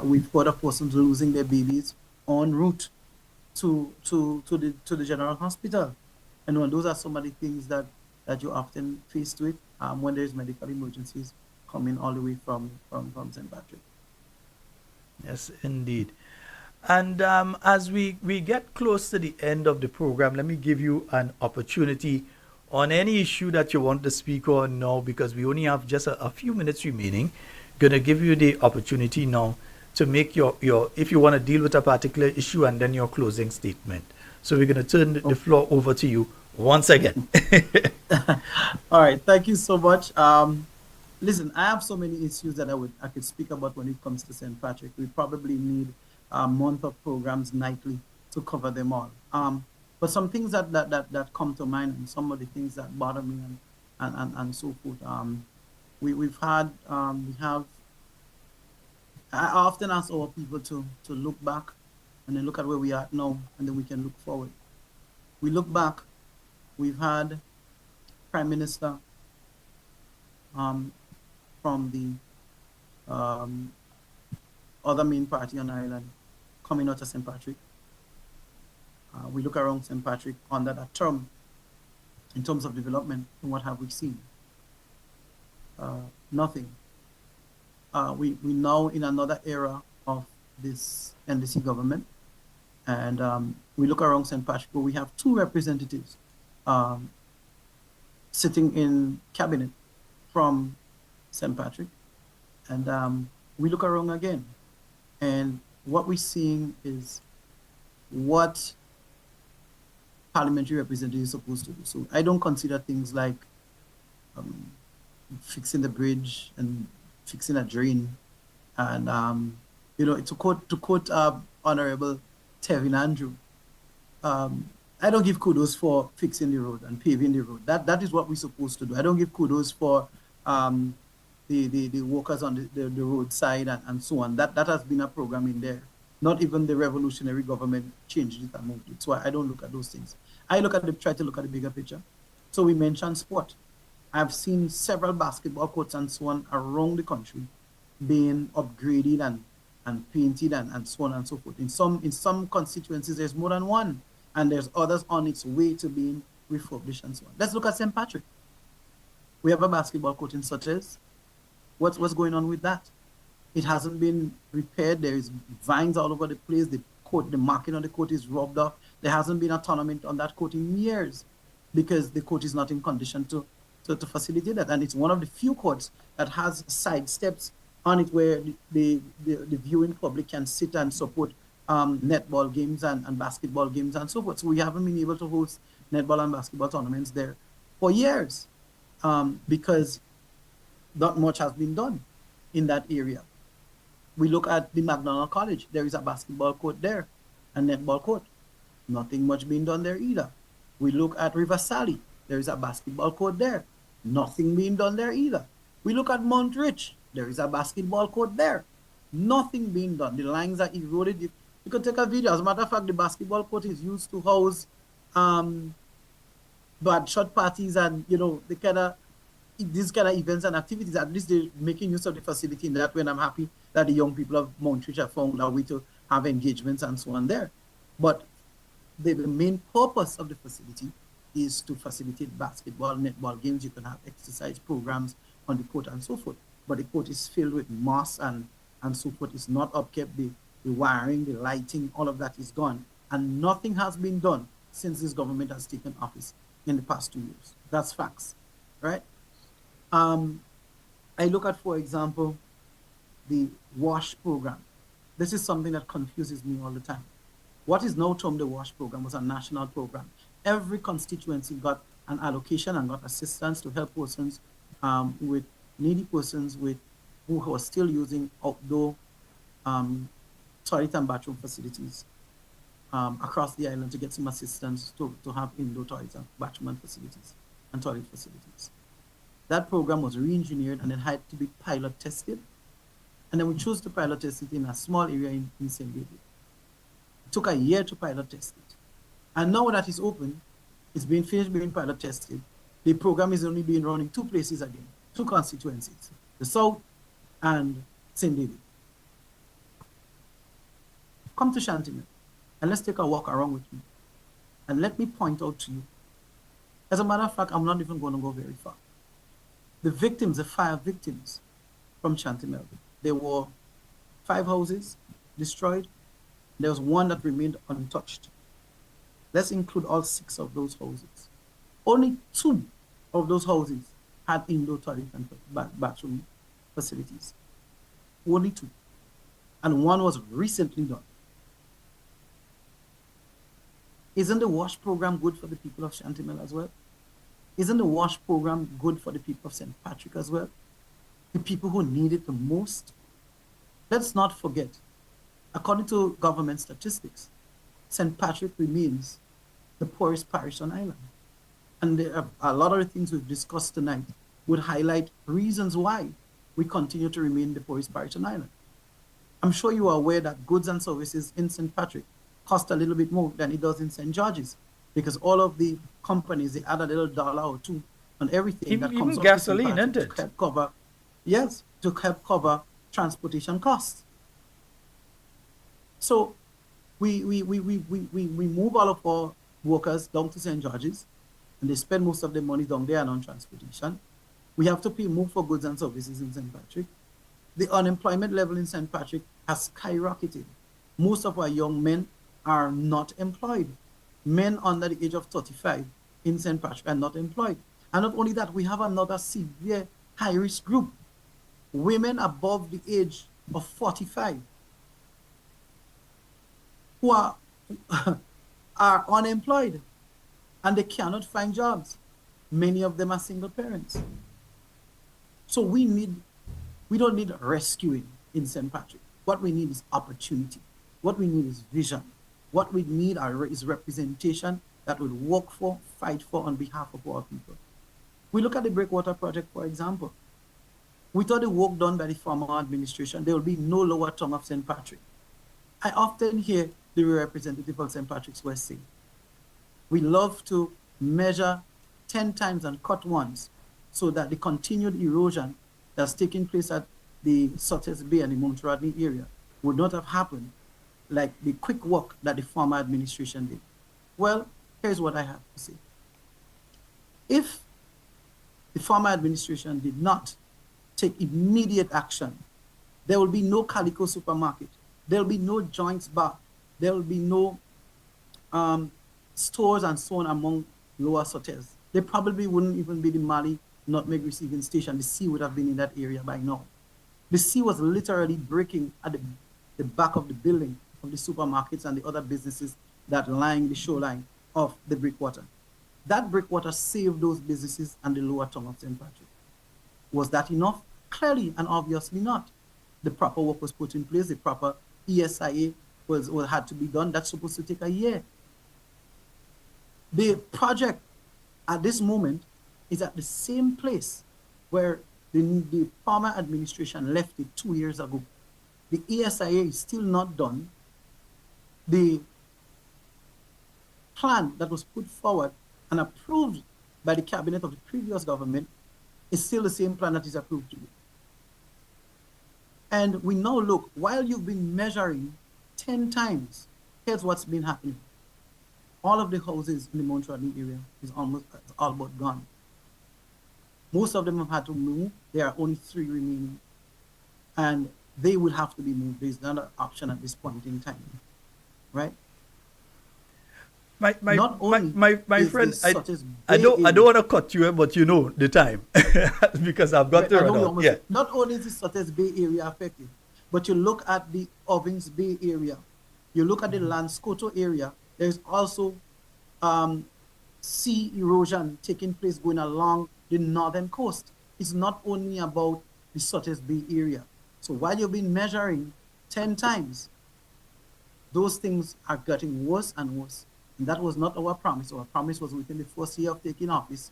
We've got a person losing their babies en route to the general hospital. And those are some of the things that you often faced with when there's medical emergencies coming all the way from St. Patrick. Yes, indeed. And as we get close to the end of the program, let me give you an opportunity on any issue that you want to speak on now, because we only have just a few minutes remaining. Going to give you the opportunity now to make your if you want to deal with a particular issue, and then your closing statement. So we're going to turn the floor over to you once again. All right, thank you so much. Listen, I have so many issues that I could speak about when it comes to St. Patrick. We probably need a month of programs nightly to cover them all. But some things that come to mind, and some of the things that bother me and so forth. I often ask our people to look back and then look at where we are now, and then we can look forward. We look back, we've had Prime Minister from the other main party on the island coming out of St. Patrick. We look around St. Patrick under that term in terms of development, and what have we seen? Nothing. We now in another era of this NDC government, and we look around St. Patrick where we have two representatives sitting in cabinet from St. Patrick, and we look around again, and what we're seeing is what parliamentary representative is supposed to do. So I don't consider things like fixing the bridge and fixing a drain, and to quote Honorable Tevin Andrew, I don't give kudos for fixing the road and paving the road. That is what we're supposed to do. I don't give kudos for the workers on the roadside and so on. That has been a program in there. Not even the revolutionary government changed it and moved it. So I don't look at those things. I try to look at the bigger picture. So we mentioned sport. I've seen several basketball courts and so on around the country being upgraded and painted and so on and so forth. In some constituencies, there's more than one, and there's others on its way to being refurbished and so on. Let's look at St. Patrick. We have a basketball court in Sutter's. What's going on with that? It hasn't been repaired. There is vines all over the place. The marking on the court is rubbed off. There hasn't been a tournament on that court in years because the court is not in condition to facilitate that. And it's one of the few courts that has side steps on it where the viewing public can sit and support netball games and basketball games and so forth. So we haven't been able to host netball and basketball tournaments there for years because not much has been done in that area. We look at the McDonald College. There is a basketball court there, a netball court. Nothing much being done there either. We look at River Sally. There is a basketball court there. Nothing being done there either. We look at Mount Rich. There is a basketball court there. Nothing being done. The lines are eroded. You could take a video. As a matter of fact, the basketball court is used to house bad shot parties and, these kind of events and activities. At least they're making use of the facility in that way, and I'm happy that the young people of Montage have found a way to have engagements and so on there. But the main purpose of the facility is to facilitate basketball, netball games. You can have exercise programs on the court and so forth. But the court is filled with moss and so forth. It's not upkept. The wiring, the lighting, all of that is gone. And nothing has been done since this government has taken office in the past 2 years. That's facts, right? I look at, for example, the WASH program. This is something that confuses me all the time. What is now termed the WASH program was a national program. Every constituency got an allocation and got assistance to help persons with needy persons who are still using outdoor toilet and bathroom facilities across the island to get some assistance to have indoor toilets and bathroom facilities and toilet facilities. That program was re-engineered and it had to be pilot tested. And then we chose to pilot test it in a small area in St. David. It took a year to pilot test it. And now that it's open, it's been finished being pilot tested. The program is only being run in 2 places again, 2 constituencies, the South and St. David. Come to Chantilly and let's take a walk around with me. And let me point out to you. As a matter of fact, I'm not even going to go very far. The victims, the 5 victims from Chantilly, there were 5 houses destroyed. There was 1 that remained untouched. Let's include all 6 of those houses. Only 2 of those houses had indoor toilet and bathroom facilities. Only 2. And 1 was recently done. Isn't the WASH program good for the people of Chantilly as well? Isn't the WASH program good for the people of St. Patrick as well? The people who need it the most? Let's not forget, according to government statistics, St. Patrick remains the poorest parish on island. And there are a lot of the things we've discussed tonight would highlight reasons why we continue to remain the poorest parish on island. I'm sure you are aware that goods and services in St. Patrick cost a little bit more than it does in St. George's, because all of the companies, they add a little $1 or $2 on everything that comes even gasoline, isn't it? to help cover, yes, to help cover transportation costs. So we move all of our workers down to St. George's, and they spend most of their money down there and on transportation. We have to pay more for goods and services in St. Patrick. The unemployment level in St. Patrick has skyrocketed. Most of our young men are not employed. Men under the age of 35 in St. Patrick are not employed. And not only that, we have another severe high-risk group. Women above the age of 45 who are, are unemployed and they cannot find jobs. Many of them are single parents. So we don't need rescuing in St. Patrick. What we need is opportunity. What we need is vision. What we need is representation that will work for, fight for on behalf of our people. We look at the Breakwater Project, for example. Without the work done by the former administration, there will be no lower tongue of St. Patrick. I often hear the representative of St. Patrick's West say, we love to measure 10 times and cut once so that the continued erosion that's taking place at the Sutters Bay and the Mount Rodney area would not have happened like the quick work that the former administration did. Well, here's what I have to say. if the former administration did not take immediate action, there will be no Carriacou supermarket. There will be no joints bar. There will be no stores and so on among Lower Sotes. There probably wouldn't even be the Mali nutmeg receiving station. The sea would have been in that area by now. The sea was literally breaking at the back of the building of the supermarkets and the other businesses that line the shoreline of the breakwater. That breakwater saved those businesses and the lower tongue of St. Patrick. Was that enough? Clearly and obviously not. The proper work was put in place. The proper ESIA had to be done. That's supposed to take a year. The project at this moment is at the same place where the former administration left it 2 years ago. The ESIA is still not done. The plan that was put forward and approved by the cabinet of the previous government is still the same plan that is approved today. And we now look, while you've been measuring 10 times, here's what's been happening. All of the houses in the Montreal area is almost all but gone. Most of them have had to move. There are only 3 remaining. And they will have to be moved. There's not an option at this point in time. Right? My friend, I don't want to cut you, but you know the time because I've got to run out. Yeah. Not only is the Sotes Bay area affected, but you look at the Ovens Bay area, you look at the Lanscoto area. There's also sea erosion taking place going along the northern coast. It's not only about the Sotes Bay area. So while you've been measuring 10 times, those things are getting worse and worse. And that was not our promise. Our promise was within the first year of taking office,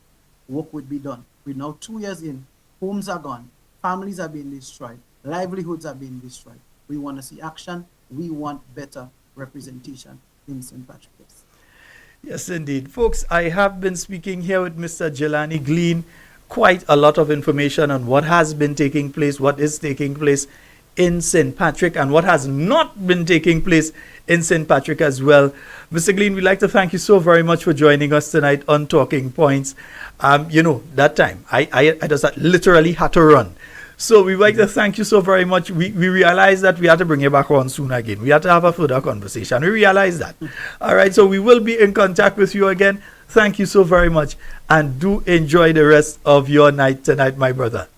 work would be done. We're now 2 years in, homes are gone, families are being destroyed, livelihoods are being destroyed. We want to see action. We want better representation in St. Patrick's. Yes, indeed. Folks, I have been speaking here with Mr. Jelani Glean. Quite a lot of information on what has been taking place, what is taking place in St. Patrick, and what has not been taking place in St. Patrick as well. Mr. Glean, we'd like to thank you so very much for joining us tonight on Talking Points. You know, that time, I just literally had to run. So we'd like to thank you so very much. We realized that we had to bring you back on soon again. We had to have a further conversation. We realized that. All right, so we will be in contact with you again. Thank you so very much. And do enjoy the rest of your night tonight, my brother.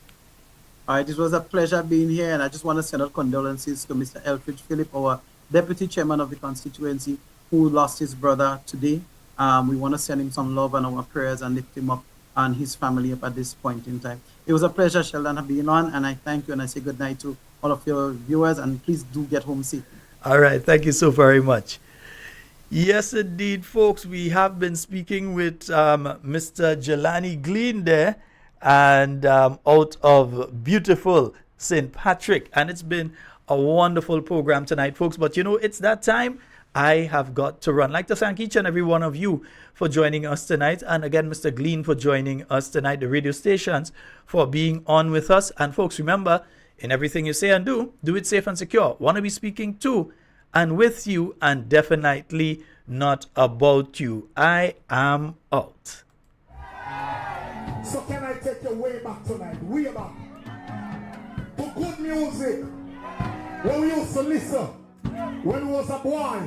All right, it was a pleasure being here. And I just want to send out condolences to Mr. Elfridge Phillip, our deputy chairman of the constituency, who lost his brother today. We want to send him some love and our prayers and lift him up and his family up at this point in time. It was a pleasure, Sheldon, being on, and I thank you and I say good night to all of your viewers, and please do get home safe. All right, thank you so very much. Yes, indeed, folks, we have been speaking with Mr. Jelani Glean there, and out of beautiful St. Patrick, and it's been a wonderful program tonight, folks, but you know, it's that time. I have got to run. I'd like to thank each and every one of you for joining us tonight. And again, Mr. Glean for joining us tonight, the radio stations for being on with us. And folks, remember, in everything you say and do it safe and secure. Want to be speaking to and with you and definitely not about you. I am out. So can I take you way back tonight? Way back. To good music. When we used to listen. When we was a boy.